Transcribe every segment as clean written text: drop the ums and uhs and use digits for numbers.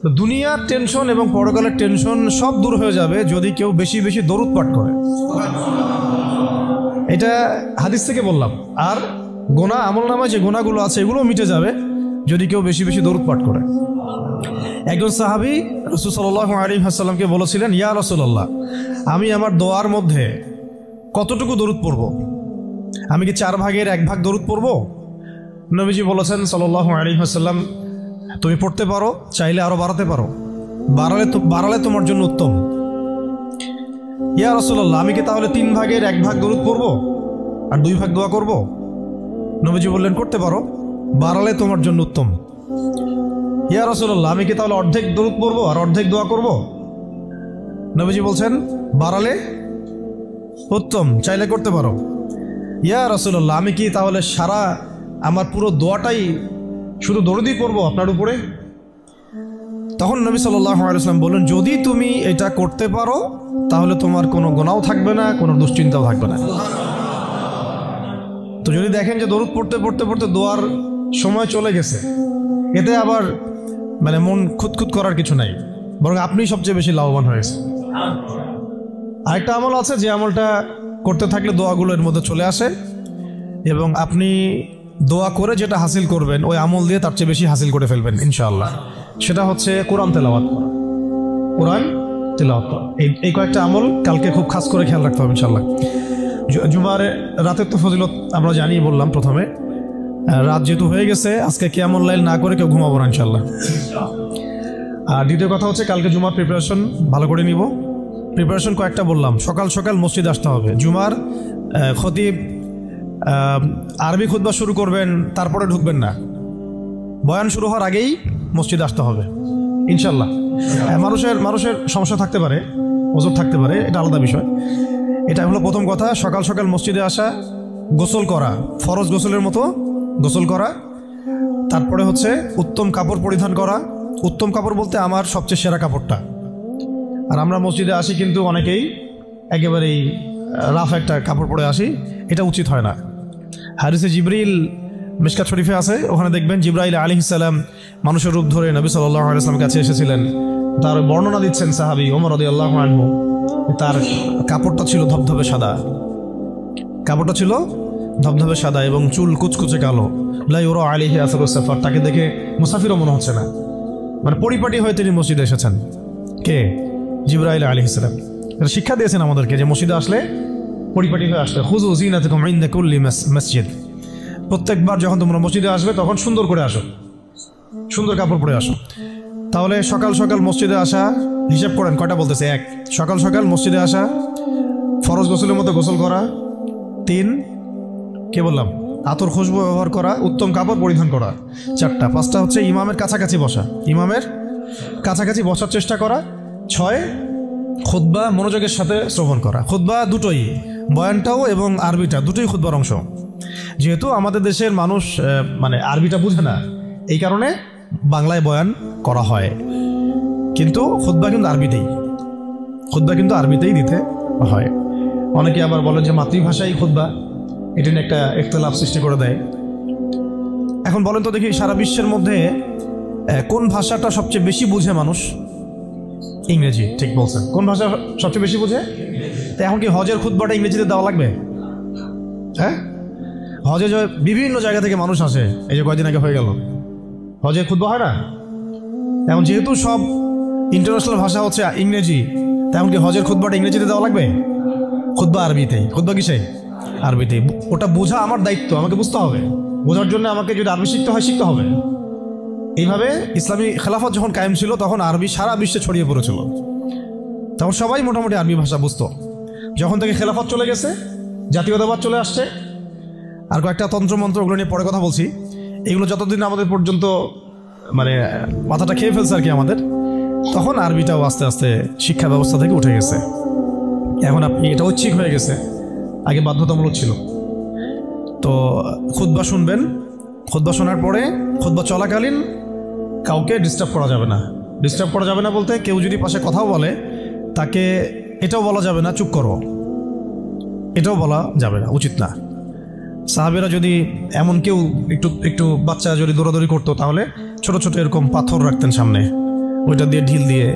তো দুনিয়ার টেনশন এবং পরকালের টেনশন সব দূর হয়ে যাবে যদি কেউ বেশি বেশি দরুদ পাঠ করে। এটা হাদিস থেকে বললাম। আর গোনা, আমলনামায় যে গোনাগুলো আছে এগুলোও মিটে যাবে যদি কেউ বেশি বেশি দরুদ পাঠ করে। একজন সাহাবী রাসূল সাল্লাল্লাহু আলাইহি ওয়াসাল্লামকে বলেছিলেন, ইয়া রাসূলুল্লাহ, আমি আমার দোয়ার মধ্যে কতটুকু দরুদ পড়ব? আমি কি 4 ভাগের 1 ভাগ দরুদ পড়ব? নবীজি বলেছেন সাল্লাল্লাহু আলাইহি ওয়াসাল্লাম, তুমি পড়তে পারো, চাইলে আরো বাড়াতে পারো, বাড়ালে তোমার জন্য উত্তম। ইয়া রাসূলুল্লাহ, আমি কি তাহলে 3 ভাগের 1 ভাগ দরুদ পড়ব আর 2 ভাগ দোয়া করব? নবীজি বললেন, করতে পারো, বাড়ালে তোমার জন্য উত্তম। ইয়া রাসূলুল্লাহ, আমি কি তাহলে অর্ধেক দরুদ পড়ব আর অর্ধেক দোয়া করব? নবীজি বলছেন, বাড়ালে উত্তম, চাইলে করতে পারো। ইয়া রাসূলুল্লাহ, আমি কি তাহলে সারা আমার পুরো দোয়াটাই শুধু দরুদই পড়ব আপনার উপরে? তখন নবী সাল্লাল্লাহু আলাইহি ওয়াসাল্লাম বললেন, যদি তুমি এটা করতে পারো তাহলে তোমার কোনো গুনাহও থাকবে না, কোনো দুশ্চিন্তাও থাকবে না। তো যদি দেখেন যে দরুদ পড়তে পড়তে পড়তে দোয়ার সময় চলে গেছে, এতে আবার মানে মন খুঁতখুত করার কিছু নাই, বরং আপনি সবচেয়ে বেশি লাভবান হয়েছে। আরেকটা আমল আছে যে আমলটা করতে থাকলে দোয়াগুলো এর মধ্যে চলে আসে এবং আপনি দোয়া করে যেটা হাসিল করবেন ওই আমল দিয়ে তার চেয়ে বেশি হাসিল করে ফেলবেন ইনশাআল্লাহ। সেটা হচ্ছে কোরআন তেলাওয়াত করা। কোরআন তেলাওয়াত করা, এই কয়েকটা আমল কালকে খুব খাস করে খেয়াল রাখতে হবে ইনশাআল্লাহ। জুমার রাতের তো ফজিলত আমরা জানি, বললাম প্রথমে। রাত যেহেতু হয়ে গেছে, আজকে কিয়ামুল লাইল না করে কেউ ঘুমাবো না ইনশাআল্লাহ। আর দ্বিতীয় কথা হচ্ছে কালকে জুমার প্রিপারেশন ভালো করে নিব। প্রিপারেশন কয়েকটা বললাম। সকাল সকাল মসজিদে আসতে হবে। জুমার খতিব আরবি খুতবা শুরু করবেন, তারপরে ঢুকবেন না, বয়ান শুরু হওয়ার আগেই মসজিদে আসতে হবে ইনশাল্লাহ। মানুষের সমস্যা থাকতে পারে, ওজোর থাকতে পারে, এটা আলাদা বিষয়। এটা হলো প্রথম কথা। সকাল সকাল মসজিদে আসা, গোসল করা, ফরজ গোসলের মতো গোসল করা, তারপরে হচ্ছে উত্তম কাপড় পরিধান করা। উত্তম কাপড় বলতে আমার সবচেয়ে সেরা কাপড়টা। আর আমরা মসজিদে আসি কিন্তু অনেকেই একেবারেই রাফ একটা কাপড় পরে আসি, এটা উচিত হয় না। হাদিসে জিবরিল মিশকাত শরীফে আছে, ওখানে দেখবেন জিবরাইল আলাইহিস সালাম মানুষের রূপ ধরে নবী সাল্লাল্লাহু আলাইহি ওয়াসাল্লামের কাছে এসেছিলেন। তার বর্ণনা দিচ্ছেন সাহাবী ওমর রাদিয়াল্লাহু আনহু। তার কাপড়টা ছিল ধবধবে সাদা, কাপড়টা ছিল ধবধবে সাদা এবং চুল কুচকুচে কালো। লা ইউরা আলাইহি আসারুস সাফার, তাকে দেখে মুসাফিরও মনে হচ্ছে না, মানে পরিপাটি হয়ে তিনি মসজিদে এসেছেন। কে? জিবরাইল আলাইহিস সালাম। এটা শিক্ষা দিয়েছেন আমাদেরকে যে মসজিদে আসলে পরিপাটি হয়ে আসলে। খুযু যিনাতাকুম ইনদা কুল্লি মসজিদ, প্রত্যেকবার যখন তোমরা মসজিদে আসবে তখন সুন্দর করে আসো, সুন্দর কাপড় পরে আসো। তাহলে সকাল সকাল মসজিদে আসা, হিসাব করেন কয়টা বলতেছে? 1, সকাল সকাল মসজিদে আসা, ফরজ গোসলের মতো গোসল করা। 3, কে বললাম? আতর খুশবু ব্যবহার করা, উত্তম কাপড় পরিধান করা। 4টা। 5টা হচ্ছে ইমামের কাছাকাছি বসা, ইমামের কাছাকাছি বসার চেষ্টা করা। 6, খুতবা মনোযোগের সাথে শ্রবণ করা। খুতবা দুটোই, বয়ানটাও এবং আরবিটা দুটোই খুতবার অংশ। যেহেতু আমাদের দেশের মানুষ মানে আরবিটা বুঝে না, এই কারণে বাংলায় বয়ান করা হয়, কিন্তু খুতবা কিন্তু আরবিতেই, খুতবা কিন্তু আরবিতেই দিতে হয়। অনেকে আবার বলেন যে মাতৃভাষাই খুতবা, এটা নিয়ে একটা ইখতিলাফ সৃষ্টি করে দেয়। এখন বলেন তো দেখি, সারা বিশ্বের মধ্যে কোন ভাষাটা সবচেয়ে বেশি বুঝে মানুষ? ইংরেজি। ঠিক বলছেন। কোন ভাষা সবচেয়ে বেশি বুঝে? তো এখন কি হজের খুতবাটা ইংরেজিতে দেওয়া লাগবে? হ্যাঁ, হজে যে বিভিন্ন জায়গা থেকে মানুষ আসে, এই যে কয়দিন আগে হয়ে গেল, হজের খুতবা হয় না? এখন যেহেতু সব ইন্টারন্যাশনাল ভাষা হচ্ছে ইংরেজি, তেমন কি হজের খুতবাটা ইংরেজিতে দেওয়া লাগবে? খুতবা আরবিতেই। খুতবা কিসে? আরবিতেই। ওটা বোঝা আমার দায়িত্ব, আমাকে বুঝতে হবে। বোঝার জন্য আমাকে যদি আরবি শিখতে হয়, শিখতে হবে। এইভাবে ইসলামী খেলাফত যখন কায়েম ছিল তখন আরবি সারা বিশ্বে ছড়িয়ে পড়েছিল, তখন সবাই মোটামুটি আরবি ভাষা বুঝতো। যখন থেকে খেলাফত চলে গেছে, জাতীয়তাবাদ চলে আসছে, আর কয়েকটা তন্ত্রমন্ত্র, ওগুলো নিয়ে পরে কথা বলছি, এগুলো যতদিন আমাদের পর্যন্ত মানে মাথাটা খেয়ে ফেলছে আর কি আমাদের, তখন আরবিটাও আস্তে আস্তে শিক্ষা ব্যবস্থা থেকে উঠে গেছে। এখন আপনি এটা ঐচ্ছিক হয়ে গেছে, আগে বাধ্যতামূলক ছিল। তো খুতবা শুনবেন, খুতবা শোনার পরে খুতবা চলাকালীন কাউকে ডিস্টার্ব করা যাবে না। ডিস্টার্ব করা যাবে না বলতে, কেউ যদি পাশে কথাও বলে তাকে এটাও বলা যাবে না চুপ করো, এটাও বলা যাবে না, উচিত না। সাহাবেরা যদি এমন কেউ একটু বাচ্চা যদি দৌড়াদৌড়ি করতো, তাহলে ছোট ছোট এরকম পাথর রাখতেন সামনে, ওইটা দিয়ে ঢিল দিয়ে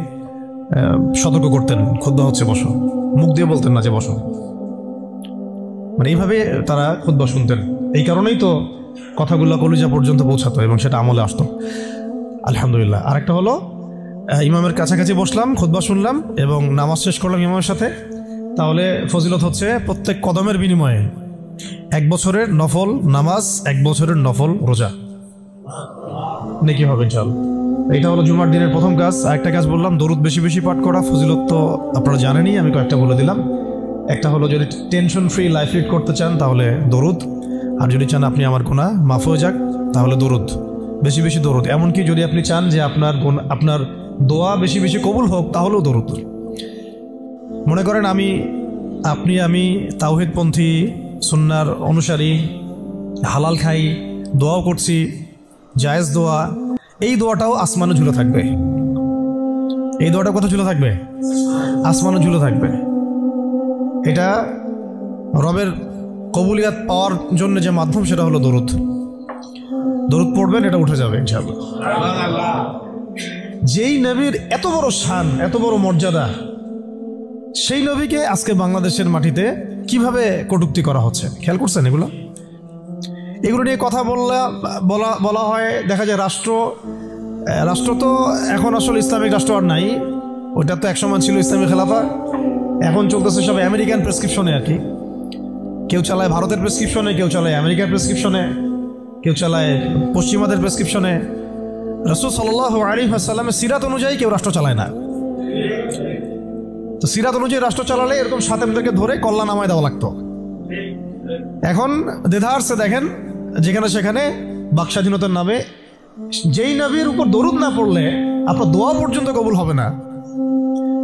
সতর্ক করতেন, খুতবা হচ্ছে বসো, মুখ দিয়ে বলতেন না যে বসো। মানে এইভাবে তারা খুতবা শুনতেন। এই কারণেই তো কথাগুলো কলিজা পর্যন্ত পৌঁছাতো এবং সেটা আমলে আসতো। আলহামদুলিল্লাহ। আরেকটা হলো ইমামের কাছাকাছি বসলাম, খুতবা শুনলাম এবং নামাজ শেষ করলাম ইমামের সাথে, তাহলে ফজিলত হচ্ছে প্রত্যেক কদমের বিনিময়ে 1 বছরের নফল নামাজ, 1 বছরের নফল রোজা নেকি হবে ইনশাআল্লাহ। এটা হলো জুমার দিনের প্রথম কাজ। আরেকটা কাজ বললাম, দরুদ বেশি বেশি পাঠ করা। ফজিলত তো আপনারা জানেনই, আমি কয়েকটা বলে দিলাম। একটা হলো যদি টেনশন ফ্রি লাইফ লিড করতে চান তাহলে দরুদ, আর যদি চান আপনি আমার গুনাহ মাফ হয়ে যাক তাহলে দরুদ, বেশি বেশি দরুদ। এমনকি যদি আপনি চান যে আপনার দোয়া বেশি বেশি কবুল হোক তাহলেও দরুদ। মনে করেন আমি তাওহীদপন্থী, সুন্নাহর অনুসারী, হালাল খাই, দোয়াও করছি, জায়েজ দোয়া, এই দোয়াটাও আসমানে ঝুলে থাকবে। এই দোয়াটা কোথায় ঝুলে থাকবে? আসমানে ঝুলে থাকবে। এটা রবের কবুলিয়াত পাওয়ার জন্য যে মাধ্যম সেটা হলো দরুদ। দরুদ পড়বেন, এটা উঠে যাবে ইনশাআল্লাহ। যেই নবীর এত বড় শান, এত বড় মর্যাদা, সেই নবীকে আজকে বাংলাদেশের মাটিতে কিভাবে কটূক্তি করা হচ্ছে খেয়াল করছেন? এগুলো নিয়ে কথা বলা হয়। দেখা যায় রাষ্ট্র তো এখন আসলে ইসলামিক রাষ্ট্র আর নাই। ওইটা তো একসময় ছিল ইসলামী খেলাফা, এখন চলতেছে সব আমেরিকান প্রেসক্রিপশনে আর কি। কেউ চালায় ভারতের প্রেসক্রিপশনে, কেউ চালায় আমেরিকার প্রেসক্রিপশনে, কেউ চালায় পশ্চিমাদের প্রেসক্রিপশনে। রাসূল সাল্লাল্লাহু আলাইহি ওয়াসাল্লামের সিরাত অনুযায়ী কেউ রাষ্ট্র চালায় না। তো সিরাত অনুযায়ী রাষ্ট্র চালালে এরকম সাতেমদেরকে ধরে কল্লা নামায় দেওয়া লাগতো। এখন দেধারসে দেখেন যেখানে সেখানে বাক স্বাধীনতার নামে যেই নবীর উপর দরুদ না পড়লে আপনার দোয়া পর্যন্ত কবুল হবে না,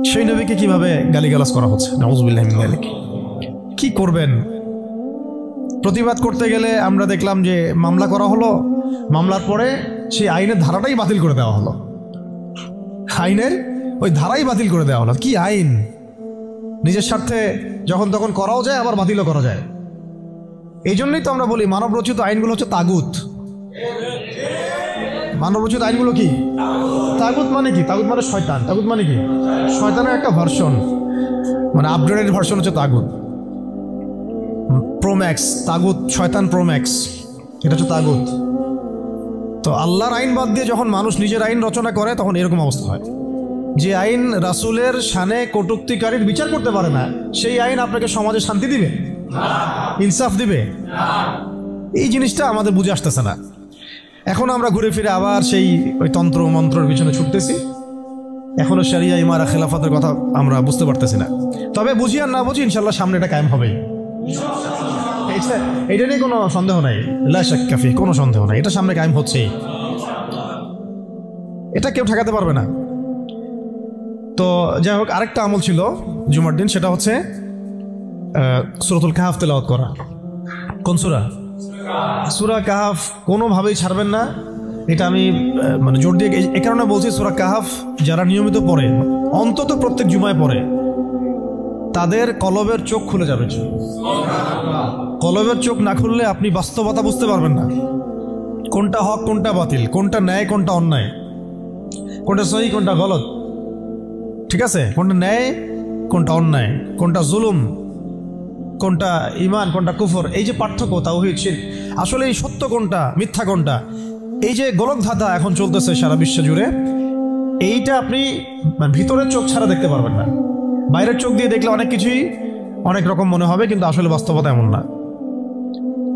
সেই নবীকে কিভাবে গালিগালাজ করা হচ্ছে। নাউযুবিল্লাহি মিন যালিক। কি করবেন? প্রতিবাদ করতে গেলে আমরা দেখলাম যে মামলা করা হলো, মামলার পরে সেই আইনের ধারাটাই বাতিল করে দেওয়া হলো। আইনের ওই ধারাই বাতিল করে দেওয়া হলো। কি আইন? নিজের স্বার্থে যখন তখন করাও যায়, আবার বাতিলও করা যায়। এই জন্যই তো আমরা বলি মানবরচিত আইনগুলো হচ্ছে তাগুত। মানবরচিত আইনগুলো কি? তাগুত মানে কি? তাগুত মানে শয়তান। তাগুত মানে কি? শয়তানের একটা ভার্সন, মানে আপগ্রেডেড ভার্সন হচ্ছে তাগুত। প্রোম্যাক্স তাগুত, শয়তান প্রোম্যাক্স, এটা হচ্ছে তাগুত। তো আল্লাহর আইন বাদ দিয়ে যখন মানুষ নিজের আইন রচনা করে তখন এরকম অবস্থা হয়। যে আইন রাসূলের শানে কটূক্তিকারীর বিচার করতে পারে না, সেই আইন আপনাকে সমাজে শান্তি দিবে, ইনসাফ দিবে? এই জিনিসটা আমাদের বুঝে আসতেছে না। এখন আমরা ঘুরে ফিরে আবার সেই ওই তন্ত্র মন্ত্রের পিছনে ছুটতেছি। এখনো শরিয়া ইমারা খেলাফতের কথা আমরা বুঝতে পারতেছি না। তবে বুঝি আর না বুঝি ইনশাল্লাহ সামনে এটা কায়েম হবেই। এটা নিয়ে কোনো সন্দেহ নাই, লা শাক্কা ফি, কোনো সন্দেহ নাই, এটা সামনে কায়েম হচ্ছেই, এটা কেউ ঠেকাতে পারবে না। তো যাই হোক, আরেকটা আমল ছিল জুমার দিন, সেটা হচ্ছে সূরাতুল কাহাফ তেলাওয়াত করা। কোন সূরা? সূরা কাহাফ কোনোভাবেই ছাড়বেন না। এটা আমি মানে জোর দিয়ে এই কারণে বলছি, সূরা কাহাফ যারা নিয়মিত পড়ে, অন্তত প্রত্যেক জুমায় পড়ে, তাদের কলবের চোখ খুলে যাবে। কলবের চোখ না খুললে আপনি বাস্তবতা বুঝতে পারবেন না, কোনটা হক কোনটা বাতিল, কোনটা ন্যায় কোনটা অন্যায়, কোনটা সহি কোনটা গলত, ঠিক আছে? কোনটা ন্যায় কোনটা অন্যায়, কোনটা জুলুম কোনটা ইমান কোনটা কুফর, এই যে পার্থক্য তাওহীদ শিরক, আসলে এই সত্য কোনটা মিথ্যা কোনটা, এই যে গোলকধাঁধা এখন চলতেছে সারা বিশ্ব জুড়ে, এইটা আপনি ভিতরের চোখ ছাড়া দেখতে পারবেন না। বাইরের চোখ দিয়ে দেখলে অনেক কিছুই অনেক রকম মনে হবে, কিন্তু আসলে বাস্তবতা এমন না।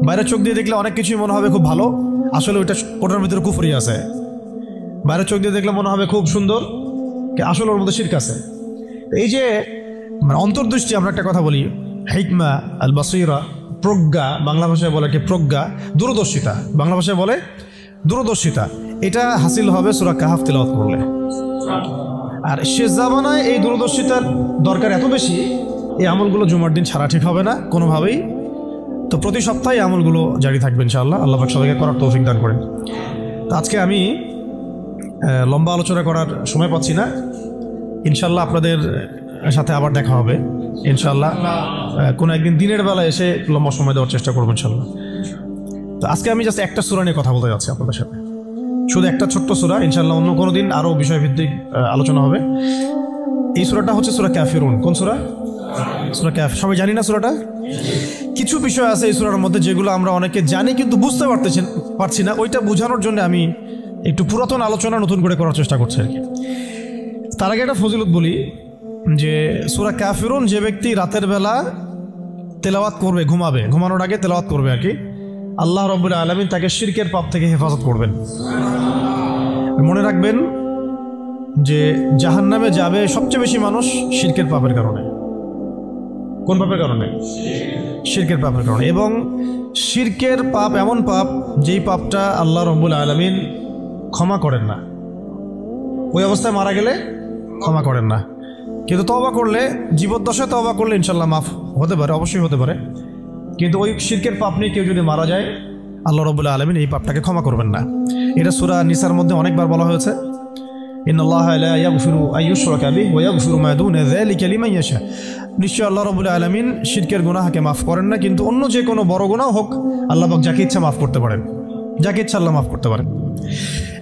বাইরের চোখ দিয়ে দেখলে অনেক কিছুই মনে হবে খুব ভালো, আসলে ওটার ভিতরে কুফরি আছে। বাইরের চোখ দিয়ে দেখলে মনে হবে খুব সুন্দর, আসলে ওর মধ্যে শিরক আছে। এই যে অন্তর্দৃষ্টি, আমরা একটা কথা বলি হিকমা আল বাসীরা, প্রজ্ঞা, বাংলা ভাষায় বলে কি প্রজ্ঞা, দূরদর্শিতা, বাংলা ভাষায় বলে দূরদর্শিতা, এটা হাসিল হবে সূরা কাহাফ তেলাওয়াত করলে। আর শেষ জামানায় এই দূরদর্শিতার দরকার এত বেশি, এই আমলগুলো জুমার দিন ছাড়া ঠিক হবে না কোনোভাবেই। তো প্রতি সপ্তাহে আমলগুলো জারি থাকবে ইনশাআল্লাহ। আল্লাহ পাক সবাইকে করার তৌফিক দান করেন। তো আজকে আমি লম্বা আলোচনা করার সময় পাচ্ছি না, ইনশাআল্লাহ আপনাদের সাথে আবার দেখা হবে ইনশাআল্লাহ। কোনো একদিন দিনের বেলা এসে লম্বা সময় দেওয়ার চেষ্টা করবো ইনশাআল্লাহ। তো আজকে আমি জাস্ট একটা সূরা নিয়ে কথা বলতে যাচ্ছি আপনাদের সাথে, শুধু একটা ছোট্ট সূরা, ইনশাআল্লাহ অন্য কোনো দিন আরও বিষয়ভিত্তিক আলোচনা হবে। এই সূরাটা হচ্ছে সূরা কাফিরুন। কোন সূরা? সূরা কাফ। সবাই জানি না সূরাটা? কিছু বিষয় আছে এই সূরার মধ্যে যেগুলো আমরা অনেকে জানি কিন্তু বুঝতে পারছি না। ওইটা বোঝানোর জন্য আমি একটু পুরাতন আলোচনা নতুন করে করার চেষ্টা করছি আর কি। তার আগে একটা ফজিলত বলি যে সূরা কাফিরুন যে ব্যক্তি রাতের বেলা তেলাওয়াত করবে, ঘুমানোর আগে তেলাওয়াত করবে আর কি, আল্লাহ রাব্বুল আলামিন তাকে শিরকের পাপ থেকে হেফাজত করবেন। মনে রাখবেন যে জাহান্নামে যাবে সবচেয়ে বেশি মানুষ শিরকের পাপের কারণে। কোন পাপের কারণে? শিরকের পাপের কারণে। এবং শিরকের পাপ এমন পাপ যেই পাপটা আল্লাহ রাব্বুল আলামিন ক্ষমা করেন না, ওই অবস্থায় মারা গেলে ক্ষমা করেন না। কিন্তু তওবা করলে, জীবদ্দশায় তওবা করলে ইনশাল্লাহ মাফ হতে পারে, অবশ্যই হতে পারে। কিন্তু ওই শিরকের পাপ নিয়ে কেউ যদি মারা যায়, আল্লাহ রাব্বুল আলামিন এই পাপটাকে ক্ষমা করবেন না। এটা সূরা নিসার মধ্যে অনেকবার বলা হয়েছে, ইন্নাল্লাহা লা ইয়াগফিরু আইয়ুশরাকা বিহি ওয়া ইয়াগফিরু মা দুনা যালিকা লিমান ইয়াশা। নিশ্চয় আল্লাহ রাব্বুল আলামিন শিরকের গুনাহকে মাফ করেন না, কিন্তু অন্য যে কোনো বড় গুনাহ হোক আল্লাহ পাক যাকে ইচ্ছা মাফ করতে পারেন, যাকে ইচ্ছা আল্লাহ মাফ করতে পারেন।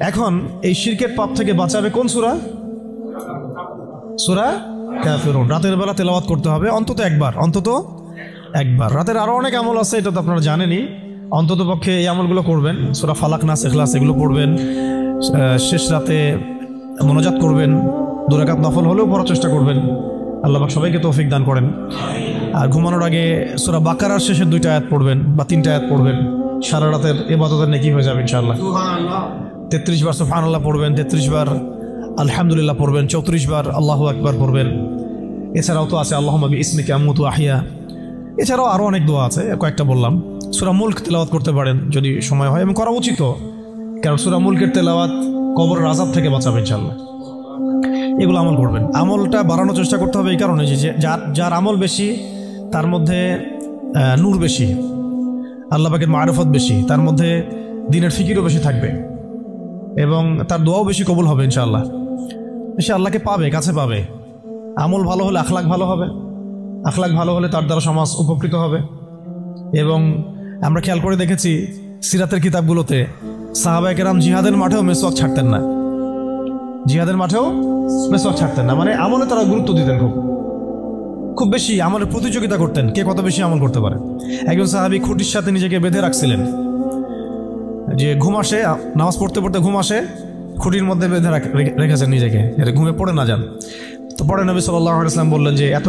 এখন এই শিরকের পাপ থেকে বাঁচাবে কোন সূরা? সূরা কাফিরুন। রাতের বেলা তেলাওয়াত করতে হবে অন্তত একবার। রাতের আরো অনেক আমল আছে, এটা তো আপনারা জানেনই। অন্তত পক্ষে এই আমলগুলো করবেন। সূরা ফালাক, নাস, ইখলাস এগুলো পড়বেন। শেষ রাতে মোনাজাত করবেন, 2 রাকাত নফল হলেও পড়ার চেষ্টা করবেন। আল্লাহ পাক সবাইকে তৌফিক দান করেন। আর ঘুমানোর আগে সূরা বাকারার শেষের 2টা আয়াত পড়বেন বা 3টা আয়াত পড়বেন। সারা রাতের ইবাদতের নেকি হয়ে যাবে ইনশাআল্লাহ। 33 বার সুবহানাল্লাহ পড়বেন, 33 বার আলহামদুলিল্লাহ পড়বেন, 34 বার আল্লাহু আকবার পড়বেন। এছাড়াও তো আছে আল্লাহুম্মা বিইসমিকা আমুতু আহইয়া। এছাড়াও আরও অনেক দোয়া আছে, কয়েকটা বললাম। সূরা মুলক তেলাওয়াত করতে পারেন যদি সময় হয়, এবং করা উচিত, কারণ সূরা মুলকের তেলাওয়াত কবরের আযাব থেকে বাঁচাবে ইনশাআল্লাহ। এগুলো আমল করবেন। আমলটা বাড়ানোর চেষ্টা করতে হবে এই কারণে যে যার আমল বেশি তার মধ্যে নূর বেশি, আল্লাহ পাকের মারিফত বেশি, তার মধ্যে দ্বীনের ফিকিরও বেশি থাকবে, এবং তার দোয়াও বেশি কবুল হবে ইনশাআল্লাহ। সে আল্লাহকে পাবে, কাছে পাবে। আমল ভালো হলে আখলাক ভালো হবে, আখলাক ভালো হলে তার দ্বারা সমাজ উপকৃত হবে। এবং আমরা খেয়াল করে দেখেছি সিরাতের কিতাবগুলোতে সাহাবায়ে কেরাম জিহাদের মাঠেও মেসওয়াক ছাড়তেন না, মানে আমলে তারা গুরুত্ব দিতেন, খুব বেশি আমলের প্রতিযোগিতা করতেন, কে কত বেশি আমল করতে পারে। একজন সাহাবী খুঁটির সাথে নিজেকে বেঁধে রাখছিলেন, যে ঘুম আসে, নামাজ পড়তে পড়তে ঘুম আসে, খুঁটির মধ্যে বেঁধে রেখেছেন নিজেকে, এটা ঘুমে পড়ে না যান। তো পরে নবী সাল্লাল্লাহু আলাইহি ওয়াসাল্লাম বললেন যে এত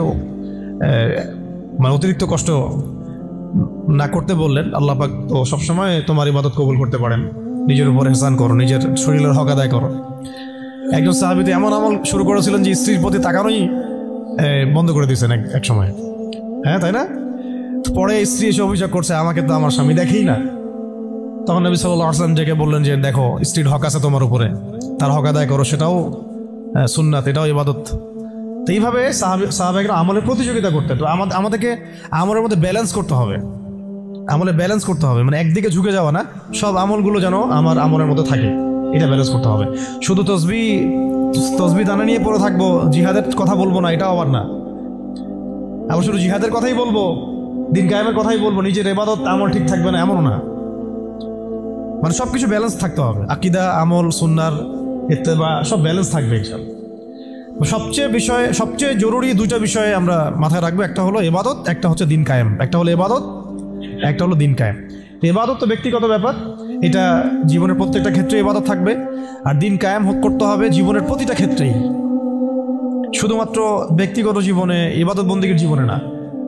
মানে অতিরিক্ত কষ্ট না করতে বললেন। আল্লাহ পাক তো সবসময় তোমার ইবাদত কবুল করতে পারেন, নিজের উপর ইহসান করো, নিজের শরীরের হক আদায় করো। একজন সাহাবী তো এমন আমল শুরু করেছিলেন যে স্ত্রীর প্রতি তাকানোই বন্ধ করে দিয়েছেন এক সময়, হ্যাঁ তাই না? পরে স্ত্রী এসে অভিযোগ করছে, আমাকে তো আমার স্বামী দেখেই না। তখন নবী সাল্লাল্লাহু আলাইহি ওয়াসাল্লাম ডেকে বললেন যে দেখো, স্ত্রীর হক আছে তোমার উপরে, তার হক আদায় করো, সেটাও সুন্নাত, এটাও ইবাদত। তো এইভাবে সাহাবায়েরা আমলের প্রতিযোগিতা করতেন। তো আমাদেরকে আমলের মধ্যে ব্যালেন্স করতে হবে, মানে একদিকে ঝুঁকে যাওয়া না, সব আমলগুলো যেন আমার আমলের মধ্যে থাকে, এটা ব্যালেন্স করতে হবে। শুধু তসবিহ দানা নিয়ে পড়ে থাকবো, জিহাদের কথা বলবো না, এটা আবার না। আবার শুধু জিহাদের কথাই বলবো, দিন কায়েমের কথাই বলবো, নিজের ইবাদত আমল ঠিক থাকবে না, এমনও না। মানে সবকিছু ব্যালেন্স থাকতে হবে, আকীদা, আমল, সুন্নাহর ইত্তেবা সব ব্যালেন্স থাকবে ইনশাআল্লাহ। সবচেয়ে জরুরি 2টা বিষয় আমরা মাথায় রাখবো, একটা হলো ইবাদত, একটা হচ্ছে দিন কায়েম। একটা হলো ইবাদত, একটা হলো দিন কায়েম। ইবাদত তো ব্যক্তিগত ব্যাপার, এটা জীবনের প্রত্যেকটা ক্ষেত্রে ইবাদত থাকবে, আর দিন কায়েম করতে হবে জীবনের প্রতিটা ক্ষেত্রেই, শুধুমাত্র ব্যক্তিগত জীবনে, ইবাদত বন্দেগীর জীবনে না,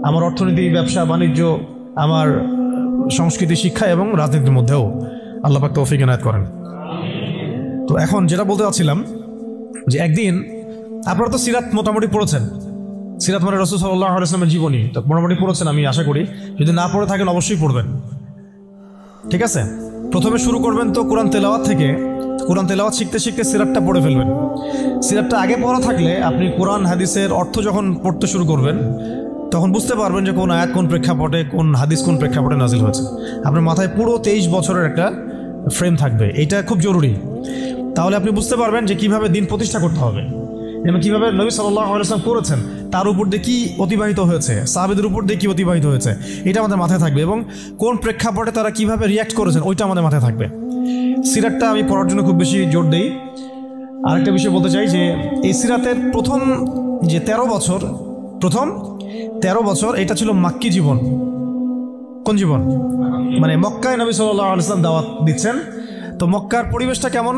আমার অর্থনীতি, ব্যবসা বাণিজ্য, আমার সংস্কৃতি, শিক্ষা এবং রাজনীতির মধ্যেও আল্লাহ পাক তৌফিক এনায়েত করেন। তো এখন যেটা বলতে চাচ্ছিলাম যে একদিন আপনারা তো সিরাত মোটামুটি পড়েছেন, সিরাত মানে রাসূল সাল্লাল্লাহু আলাইহি ওয়াসাল্লামের জীবনী, তো মোটামুটি পড়েছেন আমি আশা করি। যদি না পড়ে থাকেন অবশ্যই পড়বেন, ঠিক আছে? প্রথমে শুরু করবেন তো কোরআন তেলাওয়াত থেকে। কোরআন তেলাওয়াত শিখতে শিখতে সিরাতটা পড়ে ফেলবেন। সিরাতটা আগে পড়া থাকলে আপনি কোরআন হাদিসের অর্থ যখন পড়তে শুরু করবেন তখন বুঝতে পারবেন যে কোন আয়াত কোন প্রেক্ষাপটে, কোন হাদিস কোন প্রেক্ষাপটে নাজিল হয়েছে। আপনার মাথায় পুরো 23 বছরের একটা ফ্রেম থাকবে, এটা খুব জরুরি। তাহলে আপনি বুঝতে পারবেন যে কিভাবে দিন প্রতিষ্ঠা করতে হবে, এবং কিভাবে নবী সাল্লাল্লাহু আলাইহি ওয়াসাল্লাম করেছেন, তার উপর দিয়ে কি অতিবাহিত হয়েছে, সাহাবীদের উপর দিয়ে কি অতিবাহিত হয়েছে, এটা আমাদের মাথায় থাকবে। এবং কোন প্রেক্ষাপটে তারা কিভাবে রিয়াক্ট করেছেন ওইটা আমাদের মাথায় থাকবে। সিরাতটা আমি পড়ার জন্য খুব বেশি জোর দেই। আরেকটা বিষয় বলতে চাই যে এই সিরাতের প্রথম যে 13 বছর, প্রথম 13 বছর এটা ছিল মাক্কি জীবন। কোন জীবন? মানে মক্কায় নবী সাল্লাল্লাহু আলাইহি ওয়াসাল্লাম দাওয়াত দিচ্ছেন। তো মক্কার পরিবেশটা কেমন?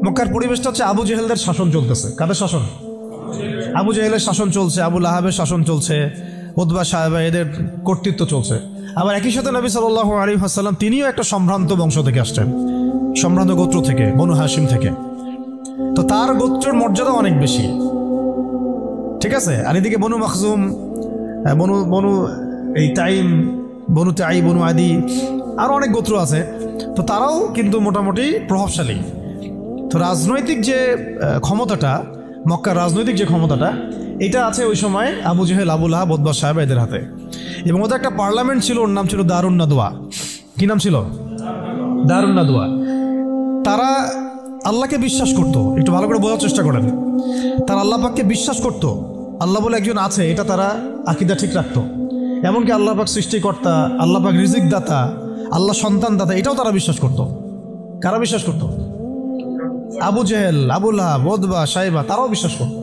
মক্কার পরিবেশটা হচ্ছে আবু জেহেলদের শাসন চলতেছে। কাদের শাসন? আবু জেহেলের শাসন চলছে, আবু লাহাবের শাসন চলছে, উতবা সাহেবা এদের কর্তৃত্ব চলছে। আবার একই সাথে নবী সাল্লাল্লাহু আলাইহি ওয়াসাল্লাম তিনিও একটা সম্ভ্রান্ত বংশ থেকে আসছেন, সম্ভ্রান্ত গোত্র থেকে, বনু হাশিম থেকে। তো তার গোত্রের মর্যাদা অনেক বেশি, ঠিক আছে। আর এদিকে বনু মাখজুম, বনু বনু এই তাইম, বনু তাই, বনু আদি, আরও অনেক গোত্র আছে। তো তারাও কিন্তু মোটামুটি প্রভাবশালী। তো রাজনৈতিক যে ক্ষমতাটা, মক্কার রাজনৈতিক যে ক্ষমতাটা, এটা আছে ওই সময় আবু জেহেল, আবু লাহাব, উতবা সাহেব এদের হাতে। এবং ওদের একটা পার্লামেন্ট ছিল, ওর নাম ছিল দারুন নাদওয়া। কি নাম ছিল? দারুন নাদওয়া। তারা আল্লাহকে বিশ্বাস করত। একটু ভালো করে বোঝার চেষ্টা করেন। তারা আল্লাহ পাককে বিশ্বাস করত, আল্লাহ বলে একজন আছে, এটা তারা আকীদা ঠিক রাখতো। এমনকি আল্লাহ পাক সৃষ্টিকর্তা, আল্লাহ পাক রিজিক দাতা, আল্লাহ সন্তান দাতা, এটাও তারা বিশ্বাস করত। কারা বিশ্বাস করত? আবু জেহেল, আবু লাহাব, উতবা সাহেবা, তারাও বিশ্বাস করত।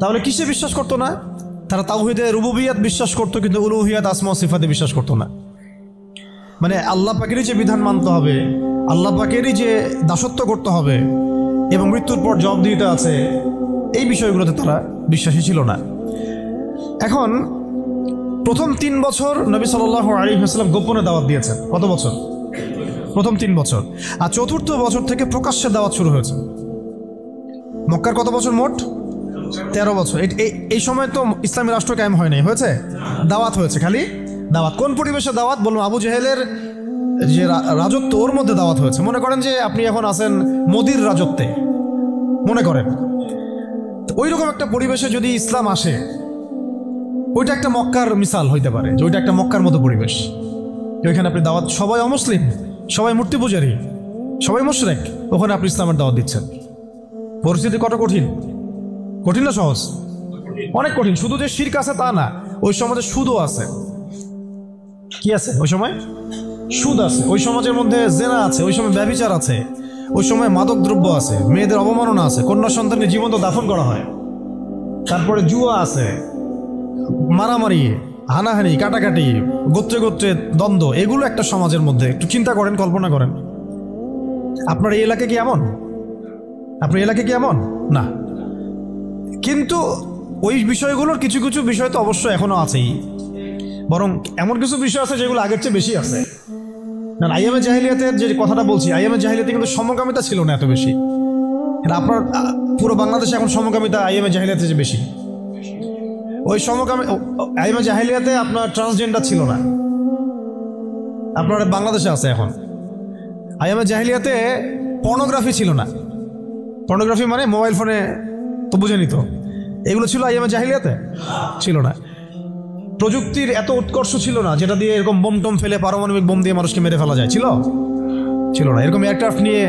তাহলে কিসে বিশ্বাস করতো না? তারা তাওহীদে রুবুবিয়াত বিশ্বাস করতো, কিন্তু উলুহিয়াত, আসমা ও সিফাতে বিশ্বাস করতো না। মানে আল্লাহ পাকেরই যে বিধান মানতে হবে, আল্লাহ পাকেরই যে দাসত্ব করতে হবে এবং মৃত্যুর পর জবাবদিহিতা আছে, এই বিষয়গুলোতে তারা বিশ্বাসী ছিল না। এখন প্রথম 3 বছর নবী সাল্লাল্লাহু আলাইহি ওয়াসাল্লাম গোপনে দাওয়াত দিয়েছেন। কত বছর? প্রথম 3 বছর। আর চতুর্থ বছর থেকে প্রকাশ্যে দাওয়াত শুরু হয়েছে। মক্কার কত বছর মোট? 13 বছর। এই সময় তো ইসলামী রাষ্ট্র কায়েম হয় নাই, হয়েছে দাওয়াত হয়েছে, খালি দাওয়াত। কোন পরিবেশে দাওয়াত বলুন? আবু জেহেলের যে রাজত্ব, ওর মধ্যে দাওয়াত হয়েছে। মনে করেন যে আপনি এখন আছেন মোদির রাজত্বে, মনে করেন ওই রকম একটা পরিবেশে যদি ইসলাম আসে, ওইটা একটা মক্কার মিসাল হইতে পারে, যে ওইটা একটা মক্কার মতো পরিবেশ। ওইখানে আপনি দাওয়াত, সবাই অমুসলিম, সবাই মূর্তি পূজারী, সবাই মুশরিক, ওখানে আপনি ইসলামের দাওয়াত দিচ্ছেন। পরিস্থিতি কত কঠিন! কঠিন না সহজ? অনেক কঠিন। শুধু যে শিরক আছে তা না, ওই সমাজে সুদও আছে। কি আছে ওই সময়? সুদ আছে। ওই সমাজের মধ্যে জেনা আছে, ওই সময় ব্যভিচার আছে, ওই সময় মাদক দ্রব্য আছে, মেয়েদের অবমাননা আছে, কন্যা সন্তানকে জীবন্ত দাফন করা হয়, তারপরে জুয়া আছে, মারামারি, হানাহানি, কাটাকাটি, গোত্রে গোত্রে দ্বন্দ্ব, এগুলো একটা সমাজের মধ্যে। একটু চিন্তা করেন, কল্পনা করেন। আপনার এই এলাকা কি এমন? আপনার এলাকা কি এমন? না। কিন্তু ওই বিষয়গুলোর কিছু কিছু বিষয় তো অবশ্যই এখনো আছেই, বরং এমন কিছু বিষয় আছে যেগুলো আগের চেয়ে বেশি আছে। না, আইয়ামে জাহিলিয়াতের যে কথাটা বলছি, আইয়ামে জাহিলিয়াতে কিন্তু সমকামিতা ছিল না এত বেশি। আপনার পুরো বাংলাদেশে এখন সমকামিতা আইয়ামে জাহিলিয়াতে যে বেশি। ওই আইয়ামে জাহিলিয়াতে আপনার ট্রান্সজেন্ডার ছিল না, আপনার বাংলাদেশে আছে এখন। আইয়ামে জাহিলিয়াতে পর্নোগ্রাফি ছিল না। পর্নোগ্রাফি মানে মোবাইল ফোনে, তো বুঝেনি তো, এগুলো ছিল আইয়ামে জাহিলিয়াতে? ছিল না। প্রযুক্তির এত উৎকর্ষ ছিল না যেটা দিয়ে এরকম বোম টোম ফেলে, পারমাণবিক বোম দিয়ে মানুষকে মেরে ফেলা যায়, ছিল? ছিল না। এরকম এয়ারক্রাফট নিয়ে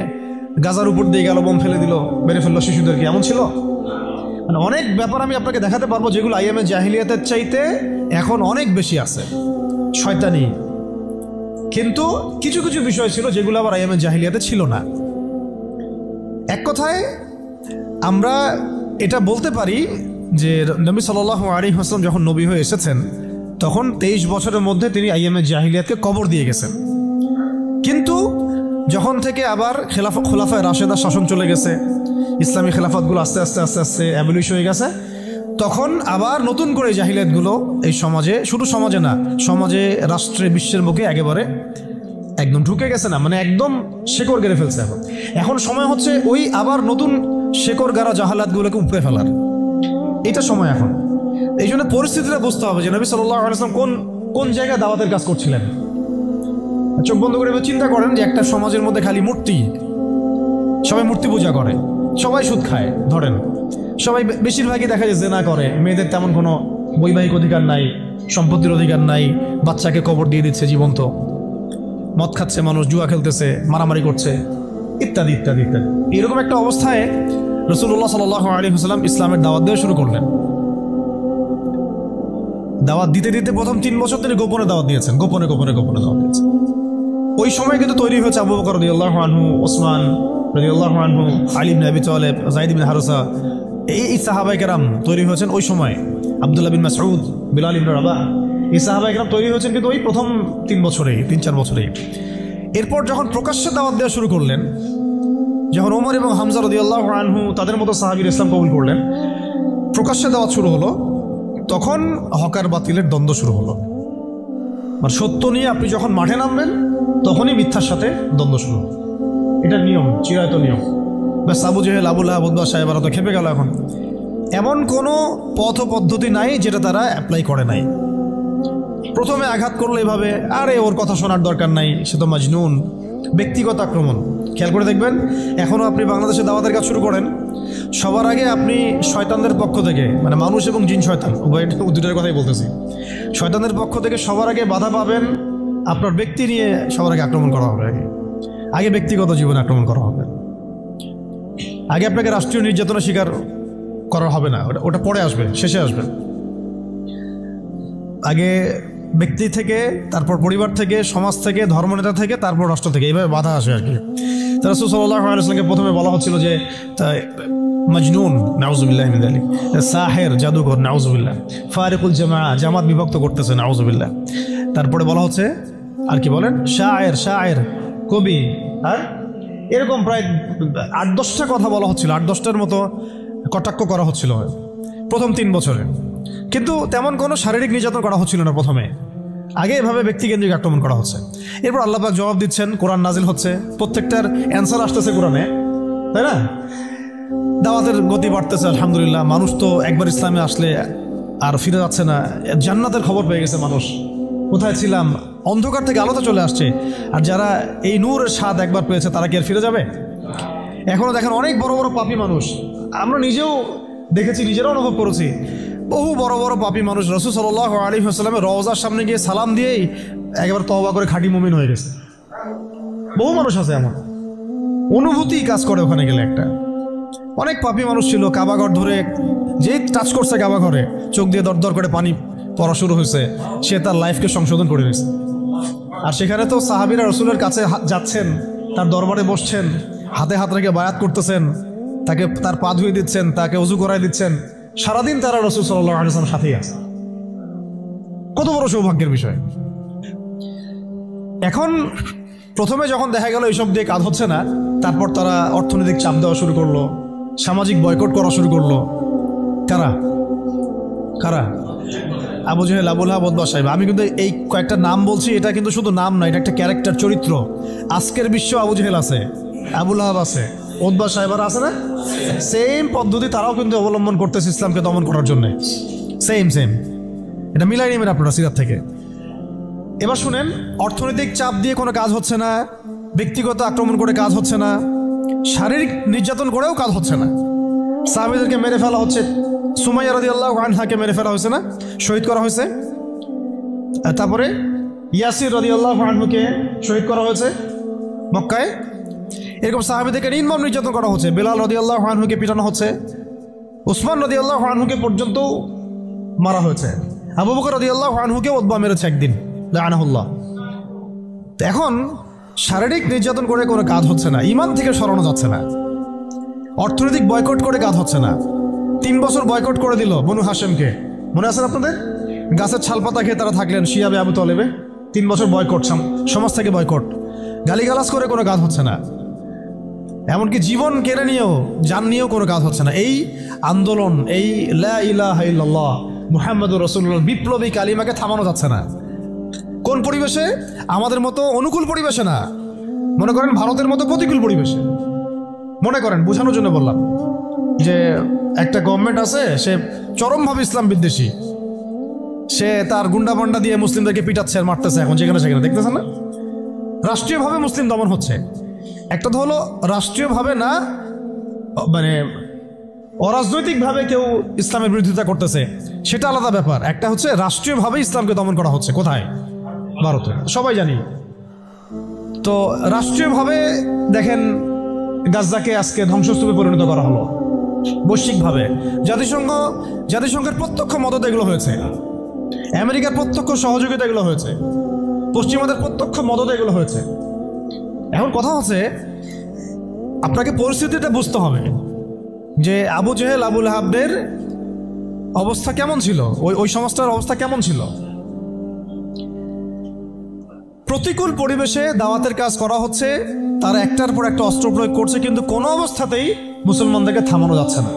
গাজার উপর দিয়ে গেল, বোম ফেলে দিল, মেরে ফেললো শিশুদেরকে, এমন ছিল? মানে অনেক ব্যাপার আমি আপনাকে দেখাতে পারবো যেগুলো আইয়ামে জাহিলিয়াতের চাইতে এখন অনেক বেশি আছে, শয়তানি। কিন্তু কিছু কিছু বিষয় ছিল যেগুলো আবার আইয়ামে জাহিলিয়াতে ছিল না। এক কথায় আমরা এটা বলতে পারি যে নবী সাল্লাল্লাহু আলাইহি ওয়াসাল্লাম যখন নবী হয়ে এসেছেন, তখন 23 বছরের মধ্যে তিনি আইয়ামে জাহিলিয়াতকে কবর দিয়ে গেছেন। কিন্তু যখন থেকে আবার খোলাফায়ে রাশেদা শাসন চলে গেছে, ইসলামী খেলাফতগুলো আস্তে আস্তে আস্তে আস্তে অ্যাবলিশ হয়ে গেছে, তখন আবার নতুন করে জাহিলিয়াতগুলো এই সমাজে, শুধু সমাজে না, সমাজে, রাষ্ট্রে, বিশ্বের বুকে একেবারে একদম ঢুকে গেছে, না মানে একদম শেকড় গেড়ে ফেলছে। এখন সময় হচ্ছে ওই আবার নতুন শেকড় গাড়া জাহালাতগুলোকে উপড়ে ফেলার, এটা সময় এখন। এই জন্য পরিস্থিতিটা বুঝতে হবে যে নবী সাল্লাল্লাহু আলাইহি ওয়াসাল্লাম কোন জায়গায় দাওয়াতের কাজ করছিলেন। চোখ বন্ধ করে চিন্তা করেন যে একটা সমাজের মধ্যে খালি মূর্তি, সবাই মূর্তি পূজা করে, সবাই সুদ খায়, ধরেন সবাই, বেশিরভাগই দেখা যায় জেনা করে, মেয়েদের তেমন কোনো বৈবাহিক অধিকার নাই, সম্পত্তির অধিকার নাই, বাচ্চাকে কবর দিয়ে দিচ্ছে জীবন্ত, মদ খাচ্ছে মানুষ, জুয়া খেলতেছে, মারামারি করছে, ইত্যাদি ইত্যাদি ইত্যাদি। এরকম একটা অবস্থায় রাসূলুল্লাহ সাল্লাল্লাহু আলাইহি ওয়াসাল্লাম ইসলামের দাওয়াত দেওয়া শুরু করলেন। দাওয়াত দিতে দিতে প্রথম 3 বছর তিনি গোপনে দাওয়াত দিয়েছেন, গোপনে গোপনে গোপনে দাওয়াত দিয়েছেন। ওই সময় কিন্তু তৈরি হয়েছে আবু বকর রাদিয়াল্লাহু আনহু, ওসমান রাদিয়াল্লাহু আনহু, আলী ইবনে আবি তালেব, যায়েদ ইবনে হারসা, এই সাহাবায়ে কেরাম তৈরি হয়েছেন ওই সময়। আব্দুল্লাহ বিন মাসউদ, বিলাল ইবনে রাবাহ, এই সাহাবায়ে কেরাম তৈরি হয়েছেন কিন্তু ওই প্রথম 3-4 বছরেই। এরপর যখন প্রকাশ্যে দাওয়াত দেওয়া শুরু করলেন, যখন ওমর এবং হামজা রাদিয়াল্লাহু আনহু তাদের মতো সাহাবীর ইসলাম কবুল করলেন, প্রকাশ্যে দাওয়াত শুরু হলো, তখন হক আর বাতিলের দ্বন্দ্ব শুরু হলো। মানে সত্য নিয়ে আপনি যখন মাঠে নামবেন তখনই মিথ্যার সাথে দ্বন্দ্ব শুরু। এটা নিয়ম, চিরায়ত নিয়ম। ব্যাস আবু জেহেল, আবু লাহাব, উতবা, সাহেবারা তো খেপে গেল। এখন এমন কোনো পথ ও পদ্ধতি নাই যেটা তারা অ্যাপ্লাই করে নাই। প্রথমে আঘাত করলো এভাবে, আরে ওর কথা শোনার দরকার নাই, সে তো মাজনুন, ব্যক্তিগত আক্রমণ। খেয়াল করে দেখবেন, এখনও আপনি বাংলাদেশে দাওয়াতের কাজ শুরু করেন, সবার আগে আপনি শয়তানদের পক্ষ থেকে, মানে মানুষ এবং জিন শয়তান উভয়, দুটার কথাই বলতেছি, শয়তানদের পক্ষ থেকে সবার আগে বাধা পাবেন। আপনার ব্যক্তি নিয়ে সবার আগে আক্রমণ করা হবে, আগে ব্যক্তিগত জীবনে আক্রমণ করা হবে। আগে আপনাকে রাষ্ট্রীয় নির্যাতনের শিকার করা হবে না, ওটা পরে আসবে, শেষে আসবে। আগে ব্যক্তি থেকে, তারপর পরিবার থেকে, সমাজ থেকে, ধর্মনেতা থেকে, তারপর রাষ্ট্র থেকে, এইভাবে বাধা আসে আর কি। রাসূল সাল্লাল্লাহু আলাইহি ওয়াসাল্লামকে প্রথমে বলা হচ্ছিল যে মজনুন, নাউজুবিল্লাহ মিন যালিক, সাহের, জাদুকর, নাউজুবিল্লাহ, ফারিকুল জামাআ, জামাত বিভক্ত করতেছে, নাউজুবিল্লাহ। তারপরে বলা হচ্ছে আর কি বলেন, শায়ের, শায়ের, কবি, আর এরকম প্রায় 8-10টা কথা বলা হচ্ছিল, 8-10টার মতো কটাক্ষ করা হচ্ছিল প্রথম 3 বছরে। কিন্তু তেমন কোনো শারীরিক নির্যাতন করা হচ্ছিল না প্রথমে, আগে এভাবে ব্যক্তিকেন্দ্রিক আক্রমণ করা হচ্ছে। এরপর আল্লাহ পাক জবাব দিচ্ছেন, কোরআন নাজিল হচ্ছে, প্রত্যেকটার অ্যান্সার আসতেছে কোরআনে, তাই না? দাওয়াতের গতি বাড়তেছে, আলহামদুলিল্লাহ। মানুষ তো একবার ইসলামে আসলে আর ফিরে যাচ্ছে না, জান্নাতের খবর পেয়ে গেছে মানুষ। কোথায় ছিলাম, অন্ধকার থেকে আলোতে চলে আসছে। আর যারা এই নূরের স্বাদ একবার পেয়েছে তারা কি আর ফিরে যাবে? এখনো দেখেন অনেক বড় বড় পাপী মানুষ, আমরা নিজেও দেখেছি, নিজেরাও অনুভব করেছি, বহু বড় বড় পাপী মানুষ রাসূল সাল্লাল্লাহু আলাইহি ওয়াসাল্লামের রওজার সামনে গিয়ে সালাম দিয়েই একেবারে তওবা করে খাঁটি মুমিন হয়ে গেছে। বহু মানুষ আছে এমন, অনুভূতি কাজ করে ওখানে গেলে। একটা অনেক পাপী মানুষ ছিল, কাবাঘর ধরে যে টাচ করছে, কাবাঘরে চোখ দিয়ে দর দর করে পানি পড়া শুরু হয়েছে, সে তার লাইফকে সংশোধন করে নিয়েছে। আর সেখানে তো সাহাবীরা রাসূলের কাছে যাচ্ছেন, তার দরবারে বসছেন, হাতে হাত রেখে বায়াত করতেছেন, তাকে তার পা ধুয়ে দিচ্ছেন, তাকে ওযু করাই দিচ্ছেন, সারাদিন তারা রাসূল সাল্লাল্লাহু আলাইহি ওয়াসাল্লামের সাথেই আছে। কত বড় সৌভাগ্যের বিষয়। এখন প্রথমে যখন দেখা গেল এইসব দিয়ে কাজ হচ্ছে না, তারপর তারা অর্থনৈতিক চাপ দেওয়া শুরু করলো, সামাজিক বয়কট করা শুরু করলো। কারা কারা? আবু জেহেল, আবু লাহাব, উতবা, সাহেব। আমি কিন্তু এই কয়েকটা নাম বলছি, এটা কিন্তু শুধু নাম না, এটা একটা ক্যারেক্টার, চরিত্র। আজকের বিশ্ব আবু জেহেল আছে, আবু লাহাব আছে, উতবা, সাহেবারা আছে না? সেম পদ্ধতি তারাও কিন্তু অবলম্বন করতেছে ইসলামকে দমন করার জন্য। সেম সেম, এটা মিলাই নেবেন আপনারা সিরাত থেকে। এবার শুনেন, অর্থনৈতিক চাপ দিয়ে কোনো কাজ হচ্ছে না, ব্যক্তিগত আক্রমণ করে কাজ হচ্ছে না, শারীরিক নির্যাতন করেও কাজ হচ্ছে না। সাহাবীদেরকে মেরে ফেলা হচ্ছে, সুমাইয়া রাদিয়াল্লাহু আনহাকে মেরে ফেলা হয়েছে না, শহীদ করা হয়েছে। তারপরে ইয়াসির রাদিয়াল্লাহু আনহুকে শহীদ করা হয়েছে মক্কায়। এরকম সাহাবীদেরকে নির্মম নির্যাতন করা হচ্ছে। বেলাল রাদিয়াল্লাহু আনহুকে পিটানো হচ্ছে, উসমান রাদিয়াল্লাহু আনহুকে পর্যন্ত মারা হয়েছে, আবু বকর রাদিয়াল্লাহু আনহুকে উতবা মেরেছে একদিন, লাআনাহুল্লাহ। এখন শারীরিক নির্যাতন করে কোনো কাজ হচ্ছে না, ঈমান থেকে সরানো যাচ্ছে না, অর্থনৈতিক বয়কট করে কাজ হচ্ছে না। 3 বছর বয়কট করে দিল বনু হাশেমকে, মনে আছে আপনাদের? গাছের ছালপাতা খেয়ে তারা থাকলেন শিয়াবে আবু তলেবে। 3 বছর বয়কট, সমাজ থেকে বয়কট, গালিগালাজ করে কোনো কাজ হচ্ছে না। এমনকি জীবন কেড়ে নিয়েও, জান নিয়েও কোনো কাজ হচ্ছে না। এই আন্দোলন, এই লা ইলাহা ইল্লাল্লাহ মুহাম্মাদুর রাসূলুল্লাহ বিপ্লবী কালিমাকে থামানো যাচ্ছে না। কোন পরিবেশে? আমাদের মতো অনুকূল পরিবেশে না, মনে করেন ভারতের মতো প্রতিকূল পরিবেশে। মনে করেন, বোঝানোর জন্য বললাম যে একটা গভর্নমেন্ট আছে, সে চরমভাবে ইসলাম বিদ্বেষী, সে তার গুন্ডা পান্ডা দিয়ে মুসলিমদেরকে পিটাচ্ছে আর মারতেছে, এখন যেখানে সেখানে, দেখতেছেন না? রাষ্ট্রীয়ভাবে মুসলিম দমন হচ্ছে। একটা তো হলো রাষ্ট্রীয়ভাবে না, মানে অরাজনৈতিকভাবে কেউ ইসলামের বিরোধিতা করতেছে, সেটা আলাদা ব্যাপার। একটা হচ্ছে রাষ্ট্রীয়ভাবে ইসলামকে দমন করা হচ্ছে। কোথায়? ভারতে, সবাই জানি। তো রাষ্ট্রীয়ভাবে দেখেন, গাজ্জাকে আজকে ধ্বংসস্তূপে পরিণত করা হলো বৈশ্বিকভাবে। জাতিসংঘের প্রত্যক্ষ মদত এগুলো হয়েছে, আমেরিকার প্রত্যক্ষ সহযোগিতা এগুলো হয়েছে, পশ্চিমাদের প্রত্যক্ষ মদত এগুলো হয়েছে। এখন কথা হচ্ছে আপনাকে পরিস্থিতিটা বুঝতে হবে যে আবু জেহেল আবু লাহাবদের অবস্থা কেমন ছিল, ওই সমাজটার অবস্থা কেমন ছিল। প্রতিকূল পরিবেশে দাওয়াতের কাজ করা হচ্ছে, তারা একটার পর একটা অস্ত্র প্রয়োগ করছে, কিন্তু কোনো অবস্থাতেই মুসলমানদেরকে থামানো যাচ্ছে না।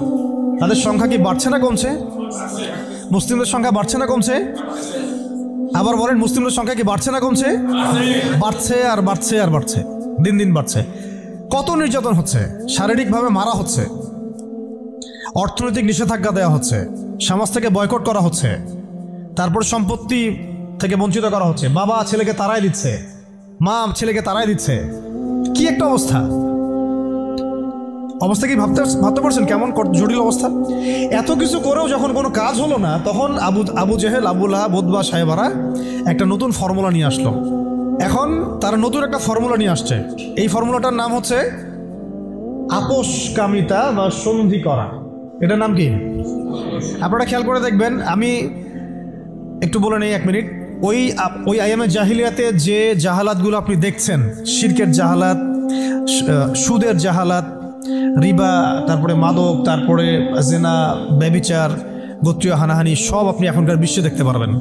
তাদের সংখ্যা কি বাড়ছে না কমছে? মুসলিমদের সংখ্যা বাড়ছে না কমছে? আবার বলেন, মুসলিমদের সংখ্যা কি বাড়ছে না কমছে? বাড়ছে আর বাড়ছে আর বাড়ছে, দিন দিন বাড়ছে। কত নির্যাতন হচ্ছে, শারীরিকভাবে মারা হচ্ছে, অর্থনৈতিক নিষেধাজ্ঞা দেওয়া হচ্ছে, সমাজ থেকে বয়কট করা হচ্ছে, তারপর সম্পত্তি থেকে বঞ্চিত করা হচ্ছে, বাবা ছেলেকে তাড়াই দিচ্ছে, মা ছেলেকে তাড়াই দিচ্ছে। কি একটা অবস্থা! অবস্থা কি ভাবতে পারছেন কেমন জটিল অবস্থা? এত কিছু করেও যখন কোনো কাজ হলো না, তখন আবু জেহেল আবু লাহাব উতবা সাহেবারা একটা নতুন ফর্মুলা নিয়ে আসলো। এখন তারা নতুন একটা ফর্মুলা নিয়ে আসছে। এই ফর্মুলাটার নাম হচ্ছে আপোষকামিতা বা সন্ধি করা। এটার নাম কি? আপনারা খেয়াল করে দেখবেন, আমি একটু বলে নেই 1 মিনিট। ওই আইয়ামে জাহিলিয়াতে যে জাহালাতগুলো আপনি দেখছেন, শিরকের জাহালাত, সুদের জাহালাত, রিবা, তারপরে মাদক, তারপরে জেনা, ব্যভিচার, গোত্রীয় হানাহানি, সব আপনি এখনকার বিশ্বে দেখতে পারবেন।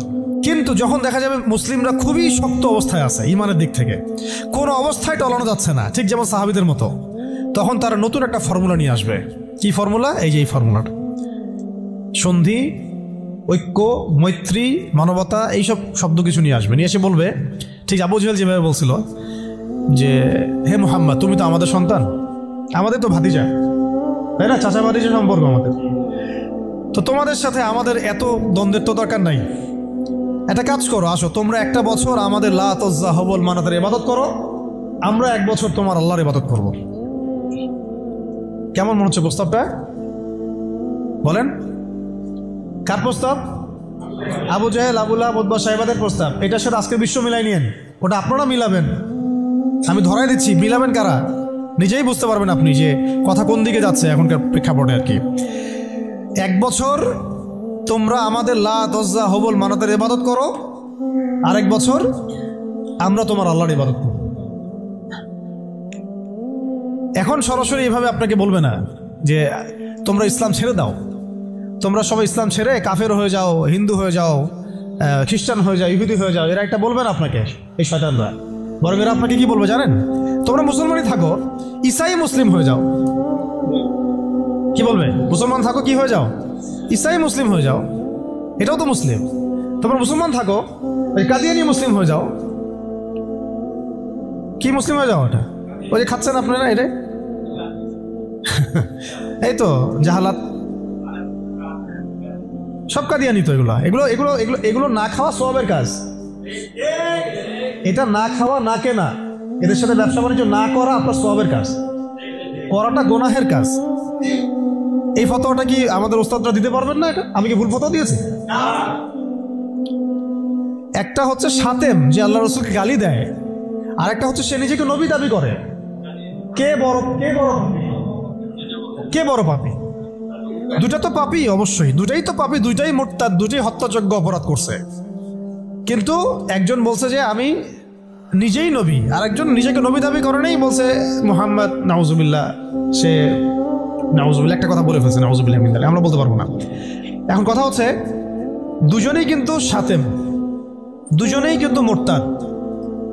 কিন্তু যখন দেখা যাবে মুসলিমরা খুবই শক্ত অবস্থায় আছে ইমানের দিক থেকে, কোনো অবস্থায় টলানো যাচ্ছে না, ঠিক যেমন সাহাবীদের মতো, তখন তারা নতুন একটা ফর্মুলা নিয়ে আসবে। কি ফর্মুলা? এই যে এই ফর্মুলাটা, সন্ধি, ঐক্য, মৈত্রী, মানবতা, এইসব শব্দ কিছু নিয়ে আসবে। নিয়ে এসে বলবে, ঠিক আবু জেহেল যেভাবে বলছিল যে হে মুহাম্মদ, তুমি তো আমাদের সন্তান, আমাদের তো ভাতিজা, তাই না? চাচা ভাতিজা সম্পর্ক আমাদের, তো তোমাদের সাথে আমাদের এত দ্বন্দ্বের তো দরকার নাই। একটা কাজ করো, আসো তোমরা একটা বছর আমাদের লাত উজ্জা হবল মানাতের ইবাদত করো, আমরা 1 বছর তোমার আল্লাহর ইবাদত করব। কেমন মনে হচ্ছে প্রস্তাবটা? বলেন, কার প্রস্তাব? আবু জেহেল আবু লাহাব উতবা সাহেবাদের প্রস্তাব। এটার সাথে আজকে বিশ্ব মিলাই নিয়েন, ওটা আপনারা মিলাবেন। আমি ধরাই দিচ্ছি, মিলাবেন কারা নিজেই বুঝতে পারবেন আপনি যে কথা কোন দিকে যাচ্ছে এখনকার প্রেক্ষাপটে আর কি। 1 বছর তোমরা আমাদের লাত উজ্জা হবল মানাতের ইবাদত করো, আর 1 বছর আমরা তোমার আল্লাহর ইবাদত করব। এখন সরাসরি এইভাবে আপনাকে বলবে না যে তোমরা ইসলাম ছেড়ে দাও, তোমরা সবাই ইসলাম ছেড়ে কাফের হয়ে যাও, হিন্দু হয়ে যাও, খ্রিস্টান হয়ে যাও, ইহুদি হয়ে যাও। এরা একটা বলবে না আপনাকে, এই শয়তানরা। বরং এরা আপনাকে কি বলবে জানেন? তোমরা মুসলমানই থাকো, ঈসাই মুসলিম হয়ে যাও। কি বলবে? মুসলমান থাকো, কি হয়ে যাও? ঈসাই মুসলিম হয়ে যাও, এটাও তো মুসলিম। তোমরা মুসলমান থাকো, কাদিয়ানি মুসলিম হয়ে যাও। কি মুসলিম হয়ে যাও? ওটা ওই যে খাচ্ছেন আপনারা, এটা এই তো জাহালাত, সব কাদিয়ানি তো। এগুলো এগুলো এগুলো এগুলো এগুলো না খাওয়া সওয়াবের কাজ। এটা না খাওয়া, না কেনা, এদের সাথে ব্যবসা বাণিজ্য না করা আপনার সওয়াবের কাজ, করাটা গুনাহের কাজ। এই ফতোয়াটা কি আমাদের ওস্তাদরা দিতে পারবেন না? এটা আমি কি ভুল ফতোয়া দিয়েছি? একটা হচ্ছে সাতেম, যে আল্লাহ রসুলকে গালি দেয়, আর একটা হচ্ছে সে নিজেকে নবী দাবি করে। কে বড় কে বড় পাপী? দুটা তো পাপী, অবশ্যই দুটাই তো পাপী, দুইটাই মুরতাদ, দুটাই হত্যাযোগ্য অপরাধ করছে। কিন্তু একজন বলছে যে আমি নিজেই নবী, আর একজন নিজেকে নবী দাবি করে নেই, বলছে মুহাম্মদ নাউজুবিল্লাহ, সে নাউজুবিল্লাহ একটা কথা বলে ফেলছে, নাউজুবিল্লাহ মিন যালিক, আমরা বলতে পারবো না। এখন কথা হচ্ছে দুজনেই কিন্তু সাতেম, দুজনেই কিন্তু মুরতাদ,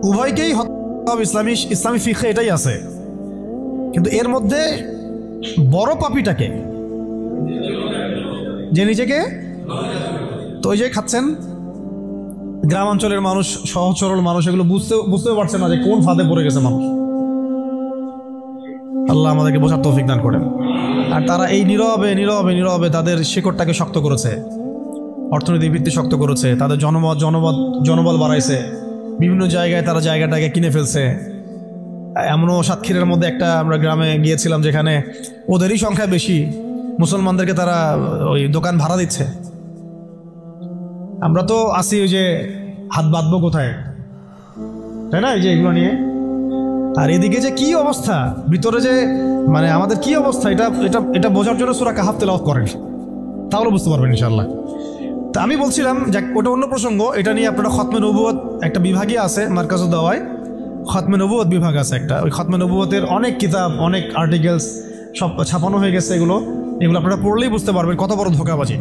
উভয়কেই হত্যা। ইসলামী ফিকহে এটাই আছে। কিন্তু এর মধ্যে বড় পাপীটাকে, যে নিজেকে, তো ওই যে খাচ্ছেন গ্রাম অঞ্চলের মানুষ, সহজ সরল মানুষ, এগুলো বুঝতেও পারছে না যে কোন ফাঁদে পড়ে গেছে মানুষ। আল্লাহ আমাদেরকে বোঝার তৌফিক দান করেন। আর তারা এই নীরবে নীরবে নীরবে তাদের শিকড়টাকে শক্ত করেছে, অর্থনৈতিক ভিত্তি শক্ত করেছে, তাদের জনবল বাড়াইছে, বিভিন্ন জায়গায় তারা জায়গাটাকে কিনে ফেলছে। এমনও সাতক্ষীরার মধ্যে একটা আমরা গ্রামে গিয়েছিলাম যেখানে ওদেরই সংখ্যা বেশি, মুসলমানদেরকে তারা ওই দোকান ভাড়া দিচ্ছে। আমরা তো আসি ওই যে হাত বাঁধবো কোথায়, তাই না, এই যে এগুলো নিয়ে। আর এদিকে যে কি অবস্থা ভিতরে, যে মানে আমাদের কি অবস্থা, এটা এটা এটা বোঝার জন্য সূরা কাহাফ তেলাওয়াত করেন, তাহলে বুঝতে পারবেন ইনশাআল্লাহ। তা আমি বলছিলাম যে ওটা অন্য প্রসঙ্গ, এটা নিয়ে আপনারা খতমে নবুয়ত একটা বিভাগই আছে মারকাজুদ দাওয়ায়, খতমে নবুয়ত বিভাগ আছে একটা, ওই খতমে নবুয়তের অনেক কিতাব, অনেক আর্টিকেলস সব ছাপানো হয়ে গেছে। এগুলো আপনারা পড়লেই বুঝতে পারবেন কত বড় ধোঁকাবাজি,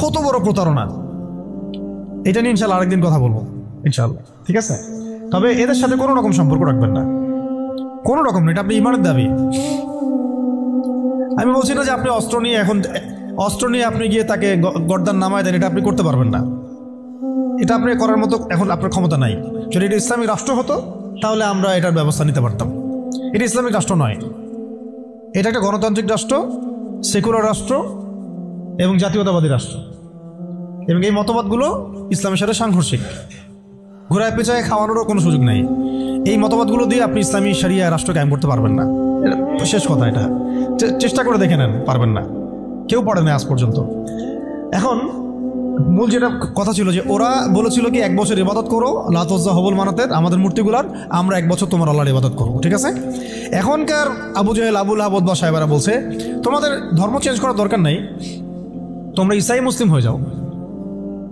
কত বড় প্রতারণা। এটা নিয়ে ইনশাল্লাহ আরেকদিন কথা বলবো ইনশাল্লাহ, ঠিক আছে? তবে এদের সাথে কোনো রকম সম্পর্ক রাখবেন না, কোনো রকম না। এটা আপনি ইমানের দাবি। আমি বলছি না যে আপনি অস্ত্র নিয়ে আপনি গিয়ে তাকে গর্দান নামায় দেন, এটা আপনি করতে পারবেন না। এটা আপনি করার মতো এখন আপনার ক্ষমতা নাই। যদি এটা ইসলামিক রাষ্ট্র হতো তাহলে আমরা এটার ব্যবস্থা নিতে পারতাম। এটা ইসলামিক রাষ্ট্র নয়, এটা একটা গণতান্ত্রিক রাষ্ট্র, সেকুলার রাষ্ট্র এবং জাতীয়তাবাদী রাষ্ট্র, এবং এই মতবাদগুলো ইসলামের সাথে সাংঘর্ষিক। ঘোরায় পেঁচায় খাওয়ানোরও কোনো সুযোগ নেই। এই মতবাদগুলো দিয়ে আপনি ইসলামী শরিয়া রাষ্ট্র কায়েম করতে পারবেন না, এটা শেষ কথা। এটা চেষ্টা করে দেখে নেন, পারবেন না, কেউ পারে না আজ পর্যন্ত। এখন মূল যেটা কথা ছিল যে ওরা বলেছিল কি 1 বছর ইবাদত করো লাত উজ্জা হবল মানাতের, আমাদের মূর্তিগুলার, আমরা 1 বছর তোমার আল্লাহর ইবাদত করবো, ঠিক আছে? এখনকার আবু জাহেল, আবু লাহাব, উতবা সাহেবেরা বলছে তোমাদের ধর্ম চেঞ্জ করার দরকার নাই, তোমরা ইসাই মুসলিম হয়ে যাও,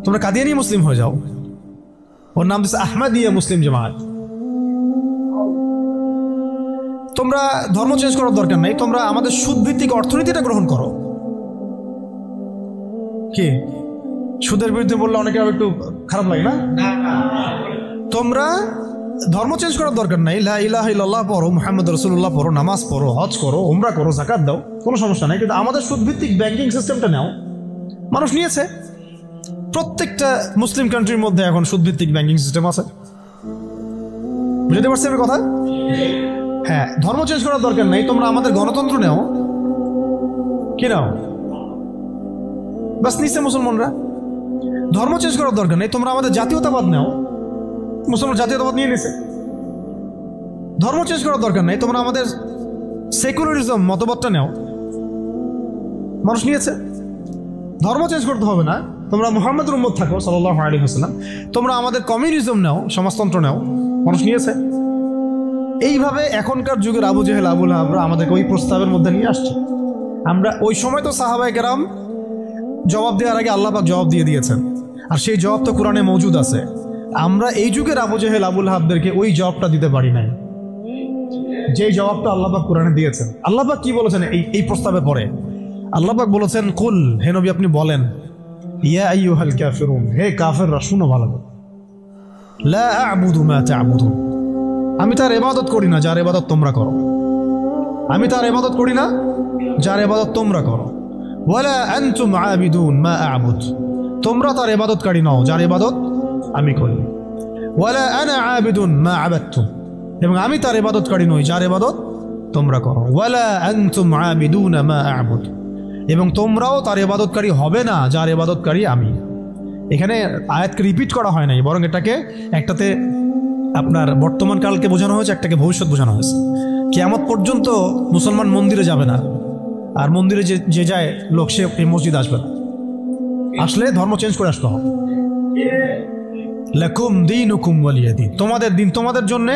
তোমরা কাদিয়ানি মুসলিম হয়ে যাও। ওর নাম দিচ্ছে আহমদিয়া মুসলিম জামাত। তোমরা ধর্ম চেঞ্জ করার দরকার নাই, তোমরা আমাদের সুদভিত্তিক অর্থনীতিটা গ্রহণ করো। কি সুদের বিরুদ্ধে বললে অনেকে একটু খারাপ লাগে না? তোমরা ধর্ম চেঞ্জ করার দরকার নাই, লা ইলাহা ইল্লাল্লাহ পড়ো, মুহাম্মদ রাসূলুল্লাহ পড়ো, নামাজ পড়ো, হজ করো, উমরা করো, যাকাত দাও, কোনো সমস্যা নাই, কিন্তু আমাদের সুদভিত্তিক ব্যাংকিং সিস্টেমটা নাও। মানুষ নিয়েছে, প্রত্যেকটা মুসলিম কান্ট্রির মধ্যে এখন সুদভিত্তিক ব্যাংকিং সিস্টেম আছে। বুঝতে পারছি আমি কথা? হ্যাঁ, ধর্ম চেঞ্জ করার দরকার নাই, তোমরা আমাদের গণতন্ত্র নাও। কি নাও? বাস নিচ্ছে মুসলমানরা। ধর্ম চেঞ্জ করার দরকার নেই, তোমরা আমাদের জাতীয়তাবাদ নাও। মুসলমান জাতীয়তাবাদ নিয়ে নিছে। ধর্ম চেঞ্জ করার দরকার নেই, তোমরা আমাদের সেকুলারিজম মতবাদটা নাও। মানুষ নিয়েছে। ধর্ম চেঞ্জ করতে হবে না, তোমরা মুহাম্মদের উম্মত থাকো সাল্লাল্লাহু আলাইহি ওয়াসাল্লাম। তোমরা আমাদের কমিউনিজম নাও, সমাজতন্ত্র নাও। মানুষ নিয়েছে। এইভাবে এখনকার যুগের আবু জাহেল, আবু লাহাবরা আমাদেরকে ওই প্রস্তাবের মধ্যে নিয়ে আসছে। আমরা ওই সময় তো সাহাবায়ে কেরাম জবাব দেওয়ার আগে আল্লাহ পাক জবাব দিয়ে দিয়েছেন, আর সেই জবাব তো কোরআনে মওজুদ আছে। আমরা এই যুগের আবু জাহেল, আবু লাহাবদেরকে ওই জবাবটা দিতে পারি নাই, যে জবাবটা আল্লাহ পাক কোরআনে দিয়েছেন। আল্লাহ পাক কি বলেছেন এই প্রস্তাবের পরে? আল্লাহ পাক বলেছেন, কুল, হে নবী আপনি বলেন, ইয়া আইয়ুহাল কাফিরুন, হে কাফেররা শুনো ভালো করে, লা আ'বুদু মা তা'বুদুন, আমি তার ইবাদত করি না যার ইবাদত তোমরা করো। আমি তার ইবাদত করি না যার ইবাদত তোমরা করো। ওয়ালা আনতুম আবিদুন মা আ'বুদ, তোমরা তার ইবাদতকারী নও যার ইবাদত আমি করি। ওয়ালা আনা আবিদুন মা আবাদতুম, এবং আমি তার ইবাদতকারী নই যার ইবাদত তোমরা করো। ওয়ালা আনতুম আবিদুনা মা আ'বুদ, এবং তোমরাও তার ইবাদতকারী হবে না যার ইবাদতকারী আমি। এখানে আয়াতকে রিপিট করা হয় নাই, বরং এটাকে একটাতে আপনার বর্তমান কালকে বোঝানো হয়েছে, একটাকে ভবিষ্যৎ বোঝানো হয়েছে। কিয়ামত পর্যন্ত মুসলমান মন্দিরে যাবে না, আর মন্দিরে যে যায় লোক সে এই মসজিদ আসবে না। আসলে ধর্ম চেঞ্জ করে আসতে হবে। লাকুম দীনুকুম ওয়ালিয়া দীন, তোমাদের দিন তোমাদের জন্যে,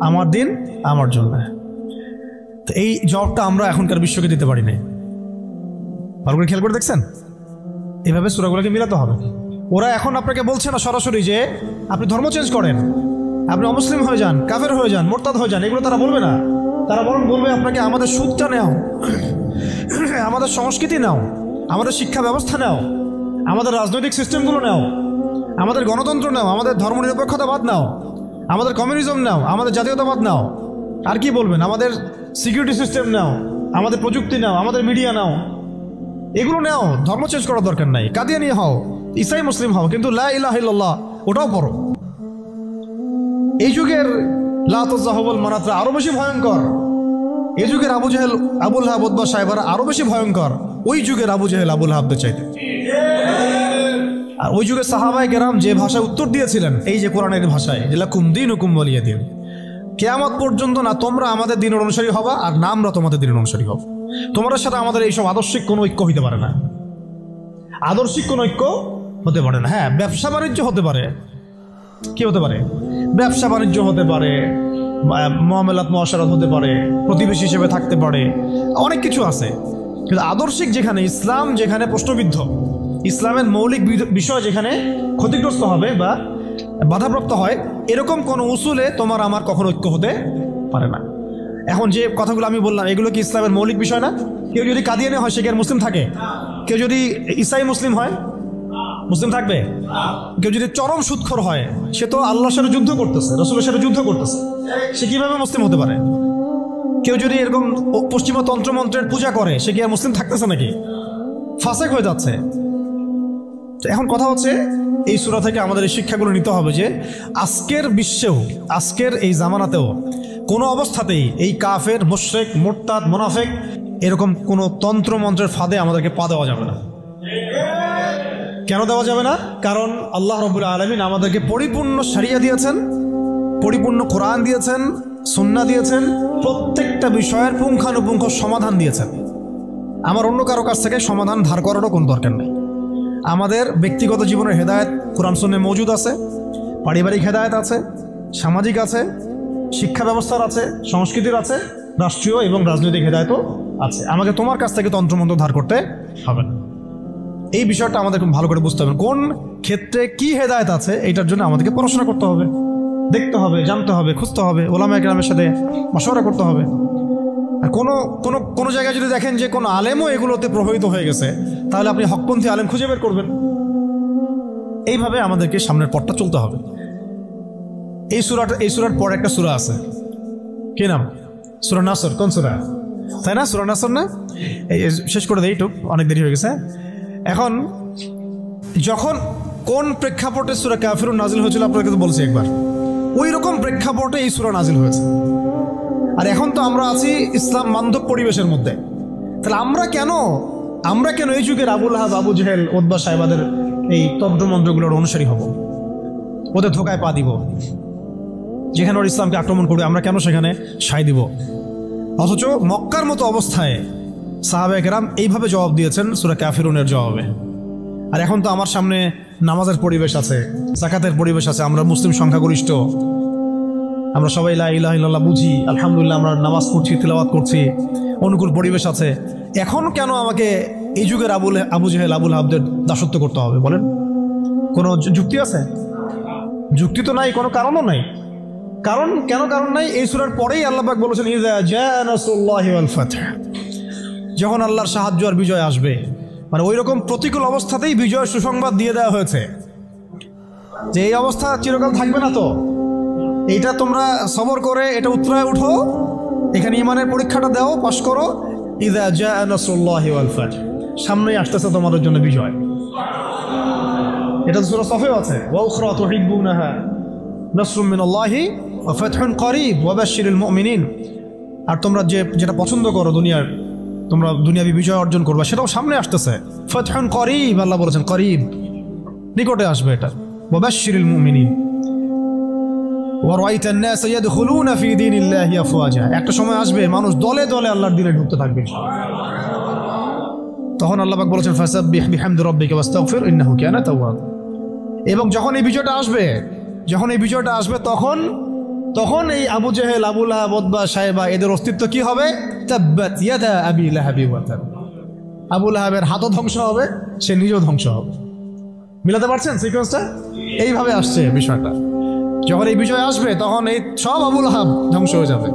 আমার দিন আমার জন্য। তো এই জবটা আমরা এখনকার বিশ্বকে দিতে পারি নাই। ভালো করে খেয়াল করে দেখছেন? এভাবে সূরাগুলোকে মিলাতে হবে। ওরা এখন আপনাকে বলছে না সরাসরি যে আপনি ধর্ম চেঞ্জ করেন, আপনি অমুসলিম হয়ে যান, কাফের হয়ে যান, মোরতাদ হয়ে যান, এগুলো তারা বলবে না। তারা বরং বলবে আপনাকে আমাদের সুদটা নাও, আমাদের সংস্কৃতি নাও, আমাদের শিক্ষা ব্যবস্থা নাও, আমাদের রাজনৈতিক সিস্টেমগুলো নাও, আমাদের গণতন্ত্র নাও, আমাদের ধর্মনিরপেক্ষতাবাদ নাও, আমাদের কমিউনিজম নাও, আমাদের জাতীয়তাবাদ নাও। আর কি বলবেন? আমাদের সিকিউরিটি সিস্টেম নাও, আমাদের প্রযুক্তি নাও, আমাদের মিডিয়া নাও, এগুলো নাও। ধর্ম চেঞ্জ করার দরকার নাই। কাদিয়ানি হও, ইসাই মুসলিম হও, কিন্তু লা ইলাহা ইল্লাল্লাহ ওটাও পড়ো। এই যুগের লাত উজ্জা হবল মানাতরা আরো বেশি ভয়ঙ্কর। এই যুগের আবু জাহেল, আবু লাহাব, উতবা সাহেবরা আরো বেশি ভয়ঙ্কর ওই যুগের আবু জাহেল, আবু লাহাবদের চাইতে। আর ওই যুগের সাহাবায়ে কেরাম যে ভাষায় উত্তর দিয়েছিলেন, এই যে কোরআনের ভাষায়, লাকুম দীনুকুম ওয়ালিয়া দীন, কিয়ামত পর্যন্ত না তোমরা আমাদের দিনের অনুসারী হবা, আর না আমরা তোমাদের দিনের অনুসারী হব। তোমাদের সাথে আমাদের এইসব আদর্শিক কোনো ঐক্য হইতে পারে না। আদর্শিক কোনো ঐক্য হতে পারে না। হ্যাঁ, ব্যবসা বাণিজ্য হতে পারে। কি হতে পারে? ব্যবসা বাণিজ্য হতে পারে, মুআমালাত মুআশারাত হতে পারে, প্রতিবেশী হিসেবে থাকতে পারে, অনেক কিছু আছে। কিন্তু আদর্শিক যেখানে, ইসলাম যেখানে প্রশ্নবিদ্ধ, ইসলামের মৌলিক বিষয় যেখানে ক্ষতিগ্রস্ত হবে বা বাধাপ্রাপ্ত হয়, এরকম কোন উসুলে তোমার আমার কখনো ঐক্য হতে পারে না। এখন যে কথাগুলো আমি বললাম এগুলো কি ইসলামের মৌলিক বিষয় না? কেউ যদি কাদিয়ানি হয় সে কি আর মুসলিম থাকে? কেউ যদি ঈসাই মুসলিম হয় মুসলিম থাকবে? কেউ যদি চরম সুদখোর হয় সে তো আল্লাহর সাথে যুদ্ধ করতেছে, রাসূলের সাথে যুদ্ধ করতেছে, সে কিভাবে মুসলিম হতে পারে? কেউ যদি এরকম পশ্চিমা তন্ত্রমন্ত্রের পূজা করে সে কি আর মুসলিম থাকতেছে নাকি? ফাসেক হয়ে যাচ্ছে। এখন কথা হচ্ছে এই সূরা থেকে আমাদের এই শিক্ষাগুলো নিতে হবে যে আজকের বিশ্বেও, আজকের এই জামানাতেও কোনো অবস্থাতেই এই কাফের, মুশরিক, মুরতাদ, মুনাফিক এরকম কোনো তন্ত্রমন্ত্রের ফাঁদে আমাদেরকে পা দেওয়া যাবে না। কেন দেওয়া যাবে না? কারণ আল্লাহ রাব্বুল আলামিন আমাদেরকে পরিপূর্ণ শরিয়া দিয়েছেন, পরিপূর্ণ কোরআন দিয়েছেন, সুন্নাহ দিয়েছেন, প্রত্যেকটা বিষয়ের পুঙ্খানুপুঙ্খ সমাধান দিয়েছেন। আমার অন্য কারো কাছ থেকে সমাধান ধার করারও কোনো দরকার নেই। আমাদের ব্যক্তিগত জীবনের হেদায়েত কোরআন সুন্নাহে মওজুদ আছে, পারিবারিক হেদায়েত আছে, সামাজিক আছে, শিক্ষা ব্যবস্থার আছে, সংস্কৃতির আছে, রাষ্ট্রীয় এবং রাজনৈতিক হেদায়েতও আছে। আমাকে তোমার কাছ থেকে তন্ত্রমন্ত্র ধার করতে হবে না। এই বিষয়টা আমাদের খুব ভালো করে বুঝতে হবে। কোন ক্ষেত্রে কি হেদায়েত আছে এটার জন্য আমাদেরকে পড়াশোনা করতে হবে, দেখতে হবে, জানতে হবে, খুঁজতে হবে, ওলামায়ে কেরামের সাথে মাশওয়ারা করতে হবে। আর কোনো জায়গায় যদি দেখেন যে কোনো আলেমও এগুলোতে প্রভাবিত হয়ে গেছে তাহলে আপনি হকপন্থী আলেম খুঁজে বের করবেন। এইভাবে আমাদেরকে সামনের পথটা চলতে হবে। এই সূরার পর একটা সূরা আছে, কি নাম? সূরা নাসর। কোন সূরা? তাই না? সূরা নাসর না? শেষ করে দেই, একটু অনেক দেরি হয়ে গেছে। এখন যখন কোন প্রেক্ষাপটে সূরা কাফিরুন নাজিল হয়েছিল আপনাকে তো বলছি একবার, ওই রকম প্রেক্ষাপটে এই সূরা নাজিল হয়েছে। আর এখন তো আমরা আছি ইসলাম বান্ধব পরিবেশের মধ্যে। তাহলে আমরা কেন এই যুগের আবু লাহাব, আবু জেহেল, উতবা সাহেবাদের এই তন্ত্রমন্ত্রগুলোর অনুসারী হব, ওদের ধোকায় পা দিব? যেখানে ওর ইসলামকে আক্রমণ করবে আমরা কেন সেখানে সায় দিব? অথচ মক্কার মতো অবস্থায় সাহাবায়ে কেরাম এইভাবে জবাব দিয়েছেন সূরা কাফিরুনের জবাবে। আর এখন তো আমার সামনে নামাজের পরিবেশ আছে, যাকাতের পরিবেশ আছে, আমরা মুসলিম সংখ্যাগরিষ্ঠ, আমরা সবাই লা ইলাহা ইল্লাল্লাহ বুঝি, আলহামদুলিল্লাহ আমরা নামাজ পড়ছি, তিলাওয়াত করছি, অনুকূল পরিবেশ আছে। এখন কেন আমাকে এই যুগের আবু জেহেল, আবু লাহাবদের দাসত্ব করতে হবে বলেন? কোনো যুক্তি আছে? যুক্তি তো নাই, কোনো কারণও নাই। কারণ নাই? এই সূরার পরেই আল্লাহ পাক বলেছেন ইযা জাআ নাসরুল্লাহি ওয়াল ফাতহ, যখন আল্লাহর সাহায্য আর বিজয় আসবে। মানে ওই রকম প্রতিকূল অবস্থাতেই বিজয় সুসংবাদ দিয়ে দেওয়া হয়েছে যে এই অবস্থা চিরকাল থাকবে না, তো এইটা তোমরা সবর করে এটা উতরায় উঠো, এখানে ঈমানের পরীক্ষাটা দাও, পাশ করো। ইযা জাআ নাসরুল্লাহি ওয়াল ফাতহ, সামনেই আসতেছে তোমাদের জন্য বিজয়। এটা সূরা সফেও আছে, ওয়া উখরা তুহিব্বুনাহা নাসরুম মিনাল্লাহি ওয়া ফাতহুন করিব ওয়া বাশশিরিল মুমিনিন। আর তোমরা যেটা পছন্দ করো দুনিয়ার, তোমরা দুনিয়াবি বিজয় অর্জন করবে, সেটাও সামনে আসতেছে। ফাতহুন করিব, আল্লাহ বলেছেন করিব, নিকটে আসবে এটা। ওয়া বাশশিরিল মুমিনিন ওয়া রাআইতান নাস ইয়াদখুলুনা ফি দীনিল্লাহি আফওয়াজা, একটা সময় আসবে মানুষ দলে দলে আল্লাহর দ্বীনে ঢুকতে থাকবে। তখন আল্লাহ পাক বলেছেন ফাসাব্বিহ বিহামদি রাব্বিকা ওয়াস্তাগফির ইন্নাহু কানা তাওয়াব। এবং যখন এই বিজয়টা আসবে তখন এই আবু জেহেল, আবু লাহাব, উতবা সাহেবা এদের অস্তিত্ব কি হবে? তাব্বাত ইয়াদা আবি লাহাবি ওয়া তাব। আবু লাহাবের হাতও ধ্বংস হবে, সে নিজেও ধ্বংস হবে। মিলাতে পারছেন সিকোয়েন্সটা? এইভাবে আসছে বিষয়টা। যখন এই বিজয় আসবে তখন এই সব আবু লাহাব ধ্বংস হয়ে যাবে।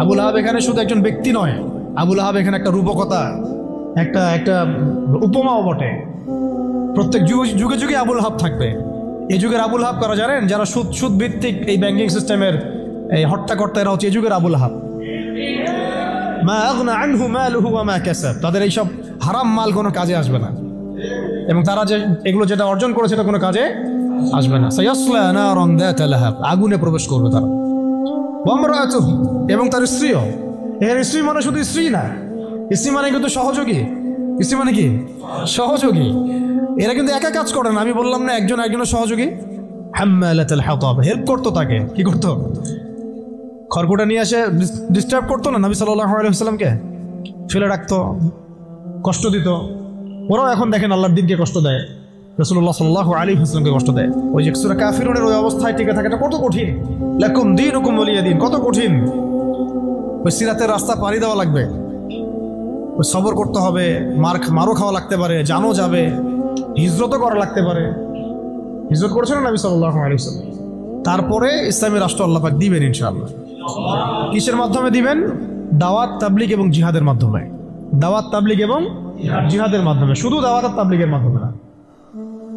আবু লাহাব এখানে শুধু একজন ব্যক্তি নয়, আবু লাহাব এখানে একটা রূপকথা, একটা উপমাও বটে। প্রত্যেক যুগে যুগে আবু লাহাব থাকবে। এই যুগের আবু লাহাব কারা জানেন? যারা সুদ ভিত্তিক এই ব্যাংকিং সিস্টেমের এই হর্তাকর্তা, এরা হচ্ছে এই যুগের আবু লাহাব। মা আগনা আনহু মালুহু ওয়া মা কাসাব, তাদের এইসব হারাম মাল কোনো কাজে আসবে না, এবং তারা যেটা অর্জন করেছে সেটা কোনো কাজে আসবে না। সায়াসলা নারান যাতা লাহাব, আগুনে প্রবেশ করবে তারা। ওয়া ইমরাতুহু, এবং তার স্ত্রীও। এর স্ত্রী মানে শুধু স্ত্রী না, স্ত্রী মানে কিন্তু সহযোগী। স্ত্রী মানে কি? সহযোগী। এরা কিন্তু একা কাজ করে না, আমি বললাম না একজনের সহযোগী। হাম্মালাতুল হাতাব, হেল্প করতো তাকে। কি করতো? খড়কুটা নিয়ে এসে ডিস্টার্ব করতো না নবী সাল্লাল্লাহু আলাইহি ওয়াসাল্লামকে, ফেলে রাখতো, কষ্ট দিত। ওরাও এখন দেখেন আল্লাহর দ্বীনকে কষ্ট দেয়, রাসূলুল্লাহ সাল্লাল্লাহু আলাইহি ওয়াসাল্লামকে কষ্ট দেয়। ওই যে সূরা কাফিরুনের ওই অবস্থায় টিকে থাকাটা কত কঠিন। লাকুম দীনুকুম ওয়ালিয়া দীন, কত কঠিন। ওই সিরাতের রাস্তা পাড়ি দেওয়া লাগবে, ওই সবর করতে হবে, মারও খাওয়া লাগতে পারে, জানও যাবে, হিজরতও করা লাগতে পারে। হিজরত করেছেন নবী সাল্লাল্লাহু আলাইহি ওয়াসাল্লাম। তারপরে ইসলামী রাষ্ট্র আল্লাহ পাক দিবেন ইনশাআল্লাহ। কিসের মাধ্যমে দিবেন? দাওয়াত, তাবলীগ এবং জিহাদের মাধ্যমে। দাওয়াত, তাবলীগ এবং জিহাদের মাধ্যমে, শুধু দাওয়াত আর তাবলীগের মাধ্যমে না,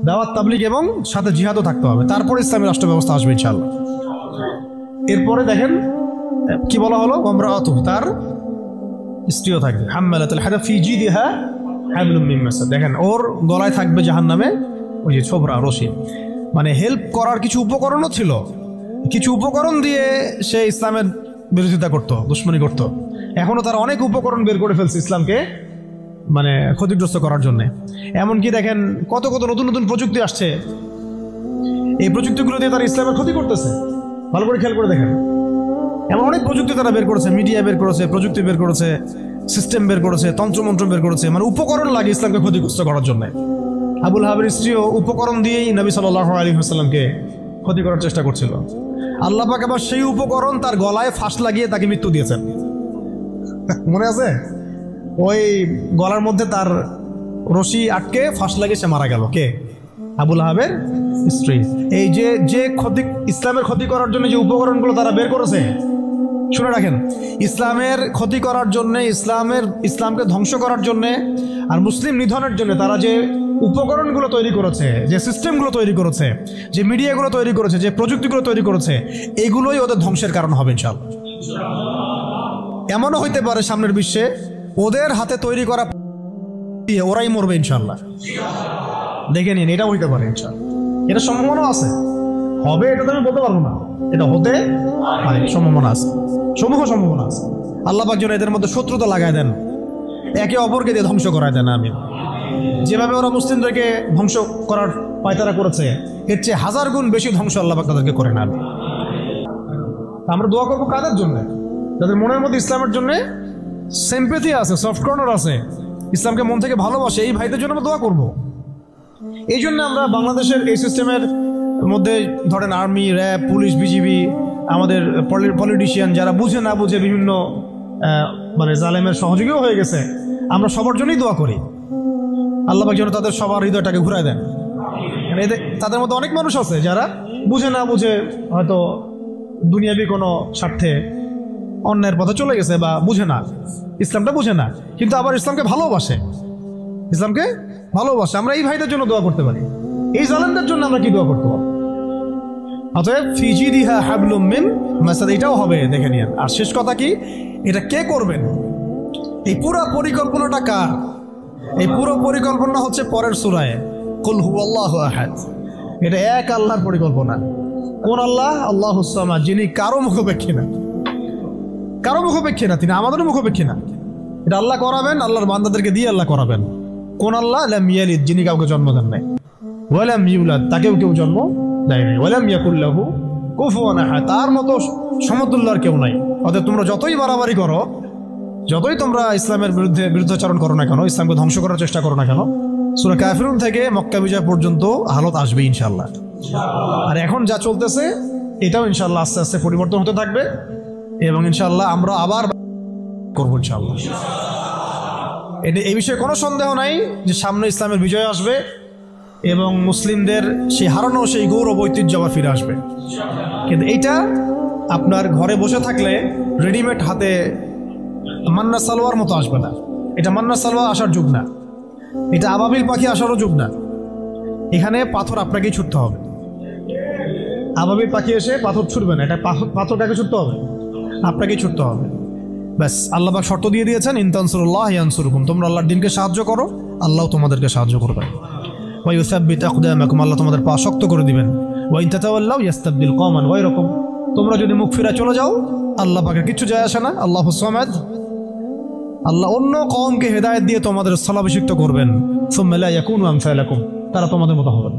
দাওয়াত, তাবলীগ এবং সাথে জিহাদও থাকতে হবে। তারপরে ইসলামী রাষ্ট্র ব্যবস্থা আসবে ইনশাআল্লাহ। এরপরে দেখেন কি বলা হলো, ওয়ামরাআতু, তার স্ত্রীও থাকবে, হাম্মালাতুল হাতাব ফি জিদিহা হাবলুম মিন মাসাদ। দেখেন ওর গলায় থাকবে জাহান্নামে ওই যে ছোবরা, রশি। মানে হেল্প করার কিছু উপকরণও ছিল, কিছু উপকরণ দিয়ে সে ইসলামের বিরোধিতা করত, দুশ্মনী করত। এখনো তারা অনেক উপকরণ বের করে ফেলছে ইসলামকে মানে ক্ষতিগ্রস্ত করার জন্য। এমনকি দেখেন কত কত নতুন নতুন প্রযুক্তি আসছে, এই প্রযুক্তিগুলো দিয়ে তারা ইসলামের ক্ষতি করতেছে। ভালো করে খেয়াল করে দেখেন, এমন অনেক প্রযুক্তি তারা বের করেছে, মিডিয়া বের করেছে, প্রযুক্তি বের করেছে, সিস্টেম বের করেছে, তন্ত্রমন্ত্র বের করেছে, মানে উপকরণ লাগে ইসলামকে ক্ষতিগ্রস্ত করার জন্য। আবুল হাবের স্ত্রীও উপকরণ দিয়েই নবী সাল্লাল্লাহু আলাইহি ওয়াসাল্লামকে ক্ষতি করার চেষ্টা করছিল। আল্লাহ পাক আবার সেই উপকরণ তার গলায় ফাঁস লাগিয়ে তাকে মৃত্যু দিয়েছেন, মনে আছে? ওই গলার মধ্যে তার রশি আটকে ফাঁস লাগিয়ে সে মারা গেল। কে? আবুল হাবের স্ত্রী। এই যে যে ক্ষতি, ইসলামের ক্ষতি করার জন্য যে উপকরণগুলো তারা বের করেছে, শুনে রাখেন, ইসলামের ক্ষতি করার জন্যে, ইসলামকে ধ্বংস করার জন্যে আর মুসলিম নিধনের জন্য তারা যে উপকরণগুলো তৈরি করেছে, যে সিস্টেমগুলো তৈরি করেছে, যে মিডিয়াগুলো তৈরি করেছে, যে প্রযুক্তিগুলো তৈরি করেছে, এগুলোই ওদের ধ্বংসের কারণ হবে ইনশাআল্লাহ। এমনও হইতে পারে সামনের বিশ্বে ওদের হাতে তৈরি করা ওরাই মরবে ইনশাআল্লাহ। দেখে নিন, এটাও হইতে পারে ইনশাআল্লাহ। এটা সম্ভাবনা আছে, হবে এটা তো আমি বলতে পারবো না, এটা হতে পারে, সম্ভাবনা আছে, সম্ভাবনা আছে। আল্লাহ পাক যেন এদের মধ্যে শত্রুতা লাগায় দেন, একে অপরকে দিয়ে ধ্বংস করায় দেন। আমি যেভাবে ওরা মুসলিমদেরকে ধ্বংস করার পায়তারা করেছে, এর চেয়ে 1000 গুণ বেশি ধ্বংস আল্লাহ পাক তাদেরকে করে নেন। আমরা দোয়া করবো কাদের জন্য? যাদের মনের মধ্যে ইসলামের জন্য সিম্প্যাথি আছে, সফট কর্নার আছে, ইসলামকে মন থেকে ভালোবাসে, এই ভাইদের জন্য আমরা দোয়া করবো। এই জন্য আমরা বাংলাদেশের এই সিস্টেমের মধ্যে ধরেন আর্মি, র্যাব, পুলিশ, বিজিবি, আমাদের পলিটিশিয়ান যারা বুঝে না বুঝে বিভিন্ন মানে জালেমের সহযোগীও হয়ে গেছে, আমরা সবার জন্যই দোয়া করি আল্লাহ পাক যেন তাদের সবার হৃদয়টাকে ঘুরায় দেন। তাদের মধ্যে অনেক মানুষ আছে যারা বুঝে না বুঝে হয়তো দুনিয়াবি কোনো স্বার্থে অন্যায়ের পথে চলে গেছে, বা বুঝে না, ইসলামটা বুঝে না, কিন্তু আবার ইসলামকে ভালোবাসে, ইসলামকে ভালোবাসে। আমরা এই ভাইদের জন্য দোয়া করতে পারি, এই জালেমদের জন্য আমরা কি দোয়া করতে পারি? অতএব ফি জিদিহা হাবলুম মিন মাসাদ, এটাও হবে, দেখে নিন। আর শেষ কথা কি, এটা কে করবেন? এই পুরো পরিকল্পনাটা কার? এই পুরো পরিকল্পনা হচ্ছে পরের সূরায় কুল হুয়াল্লাহু আহাদ। এটা এক আল্লাহর পরিকল্পনা। কোন আল্লাহ? আল্লাহুস সামাদ, যিনি কারো মুখাপেক্ষী না, কারো মুখাপেক্ষী না, তিনি আমাদের মুখাপেক্ষী না। এটা আল্লাহ করাবেন, আল্লাহর বান্দাদেরকে দিয়ে আল্লাহ করাবেন। কোন আল্লাহ? লাম ইয়ালিদ, যিনি কাউকে জন্ম দেন নাই, ওয়া লাম ইউলাদ, তাকেও কেউ জন্ম দেয় নাই, ওয়া লাম ইয়াকুল লাহু কুফুয়ান আহাদ, তার মতো সমতুল্য আর কেউ নাই। অতএব তোমরা যতই বাড়াবাড়ি করো, যতই তোমরা ইসলামের বিরুদ্ধাচরণ করো না কেন, ইসলামকে ধ্বংস করার চেষ্টা করো না কেন, সূরা কাফিরুন থেকে মক্কা বিজয় পর্যন্ত হালত আসবে ইনশাআল্লাহ। আর এখন যা চলতেছে এটাও ইনশাআল্লাহ আস্তে আস্তে পরিবর্তন হতে থাকবে, এবং ইনশাআল্লাহ আমরা আবার করবো ইনশাআল্লাহ। এই বিষয়ে কোনো সন্দেহ নাই যে সামনে ইসলামের বিজয় আসবে এবং মুসলিমদের সেই হারানো সেই গৌরব ঐতিহ্য আবার ফিরে আসবে। কিন্তু এইটা আপনার ঘরে বসে থাকলে রেডিমেড হাতে মান্না সালোয়ার মতো আসবে না। এটা মান্না সালোয়ার আসার যুগ না, এটা আবাবিল পাখি আসারও যুগ না। এখানে পাথর আপনাকেই ছুটতে হবে। আবাবিল পাখি এসে পাথর ছুটবে না, এটা পাথর কাকে ছুটতে হবে? আপনাকেই ছুটতে হবে। ব্যাস, আল্লাহ পাক শর্ত দিয়ে দিয়েছেন, ইন তানসুরুল্লাহ ইয়ানসুরকুম, তোমরা আল্লাহর দিনকে সাহায্য করো, আল্লাহ তোমাদেরকে সাহায্য করবে। ওয়া ইউসাব্বিত আকদামাকুম, আল্লাহ তোমাদের পা শক্ত করে দিবেন। ওয়া ইন তাতাওয়াল্লাউ ইস্তাবদিল কওমান গায়রাকুম, তোমরা যদি মুখ ফিরে চলে যাও, আল্লাহ পাকের কিচ্ছু যায় আসে না। আল্লাহুস সামাদ, আল্লাহ অন্য কওমকে হেদায়েত দিয়ে তোমাদের স্থলাভিষিক্ত করবেন। সুম্মা লা ইয়াকুনু আমসালাকুম, তারা তোমাদের মতো হবে।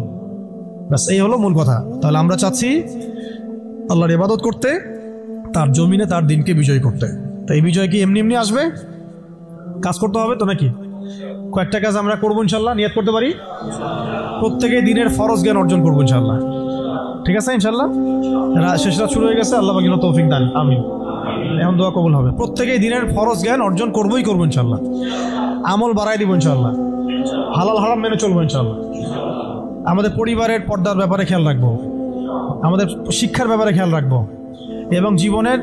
ব্যাস, এই হলো মূল কথা। তাহলে আমরা চাচ্ছি আল্লাহর ইবাদত করতে, তার জমিনে তার দিনকে বিজয় করতে। তো এই বিজয় কি এমনি এমনি আসবে? কাজ করতে হবে তো নাকি? কয়েকটা কাজ আমরা করবো ইনশাল্লাহ, নিয়ত করতে পারি। প্রত্যেকে দিনের ফরজ জ্ঞান অর্জন করবো ইনশাল্লাহ, ঠিক আছে ইনশাল্লাহ। শেষ রাত শুরু হয়ে গেছে, আল্লাহ পাক যেন তৌফিক দান, আমিন। এখন দোয়া কবুল হবে। প্রত্যেকেই দিনের ফরজ জ্ঞান অর্জন করবোই করবো ইনশাল্লাহ। আমল বাড়াই দিব ইনশাল্লাহ, হালাল হারাম মেনে চলবো ইনশাল্লাহ। আমাদের পরিবারের পর্দার ব্যাপারে খেয়াল রাখবো, আমাদের শিক্ষার ব্যাপারে খেয়াল রাখবো, এবং জীবনের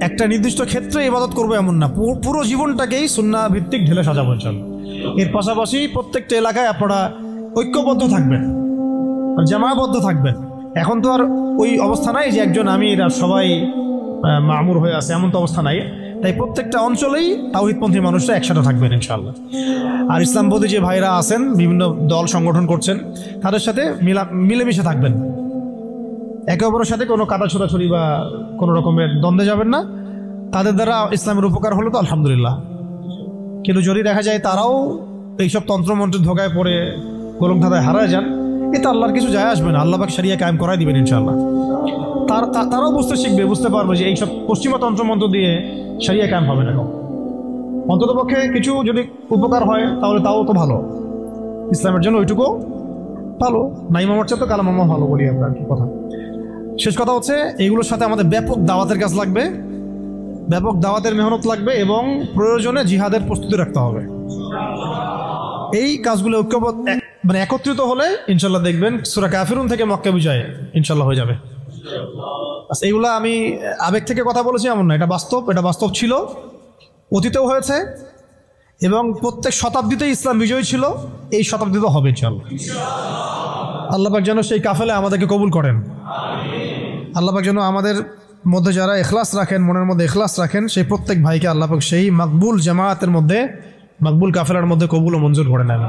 একটা নির্দিষ্ট ক্ষেত্রে ইবাদত করবো এমন না, পুরো জীবনটাকেই সুন্নাহ ভিত্তিক ঢেলে সাজাবো ইনশাআল্লাহ। এর পাশাপাশি প্রত্যেকটা এলাকায় আপনারা ঐক্যবদ্ধ থাকবেন, জামায়াবদ্ধ থাকবেন। এখন তো আর ওই অবস্থা নাই যে একজন আমির আর সবাই মামুর হয়ে আছে, এমন তো অবস্থা নাই। তাই প্রত্যেকটা অঞ্চলেই তাওহীদপন্থী মানুষরা একসাথে থাকবেন ইনশাআল্লাহ। আর ইসলামপন্থী যে ভাইরা আছেন, বিভিন্ন দল সংগঠন করছেন, তাদের সাথে মিলেমিশে থাকবেন। একে অপরের সাথে কোনো কাদা ছোড়াছড়ি বা কোনো রকমের দ্বন্দ্বে যাবেন না। তাদের দ্বারা ইসলামের উপকার হলো তো আলহামদুলিল্লাহ, কিন্তু যদি দেখা যায় তারাও এইসব তন্ত্রমন্ত্রের ধোকায় পড়ে গোলক ধাঁধায় হারায় যান, এতে আল্লাহর কিছু যায় আসবে না। আল্লাহ পাক শরিয়া কায়েম করাই দিবেন ইনশাআল্লাহ। তারাও বুঝতে শিখবে, বুঝতে পারবে যে এইসব পশ্চিমা তন্ত্রমন্ত্র দিয়ে শরিয়া কায়েম হবে না। অন্ততপক্ষে কিছু যদি উপকার হয় তাহলে তাও তো ভালো, ইসলামের জন্য ওইটুকু ভালো। নাইমামার চেয়ে তো কালামামা ভালো বলি আমরা কথা। শেষ কথা হচ্ছে, এইগুলোর সাথে আমাদের ব্যাপক দাওয়াতের কাজ লাগবে, ব্যাপক দাওয়াতের মেহনত লাগবে, এবং প্রয়োজনে জিহাদের প্রস্তুতি রাখতে হবে। এই কাজগুলো মানে একত্রিত হলে ইনশাল্লাহ দেখবেন সূরা কাফিরুন থেকে মক্কা বিজয় ইনশাল্লাহ হয়ে যাবে। এইগুলা আমি আবেগ থেকে কথা বলেছি এমন না, এটা বাস্তব। এটা বাস্তব ছিল, অতীতেও হয়েছে, এবং প্রত্যেক শতাব্দীতে ইসলাম বিজয়ী ছিল, এই শতাব্দীতেও হবে ইনশাল্লাহ। আল্লাহ পাক যেন সেই কাফেলে আমাদেরকে কবুল করেন। আল্লাহ পাক যেন আমাদের মধ্যে যারা ইখলাস রাখেন, মনের মধ্যে ইখলাস রাখেন, সেই প্রত্যেক ভাইকে আল্লাহ পাক সেই মাকবুল জামায়াতের মধ্যে, মাকবুল কাফেলার মধ্যে কবুল ও মঞ্জুর করে নেন।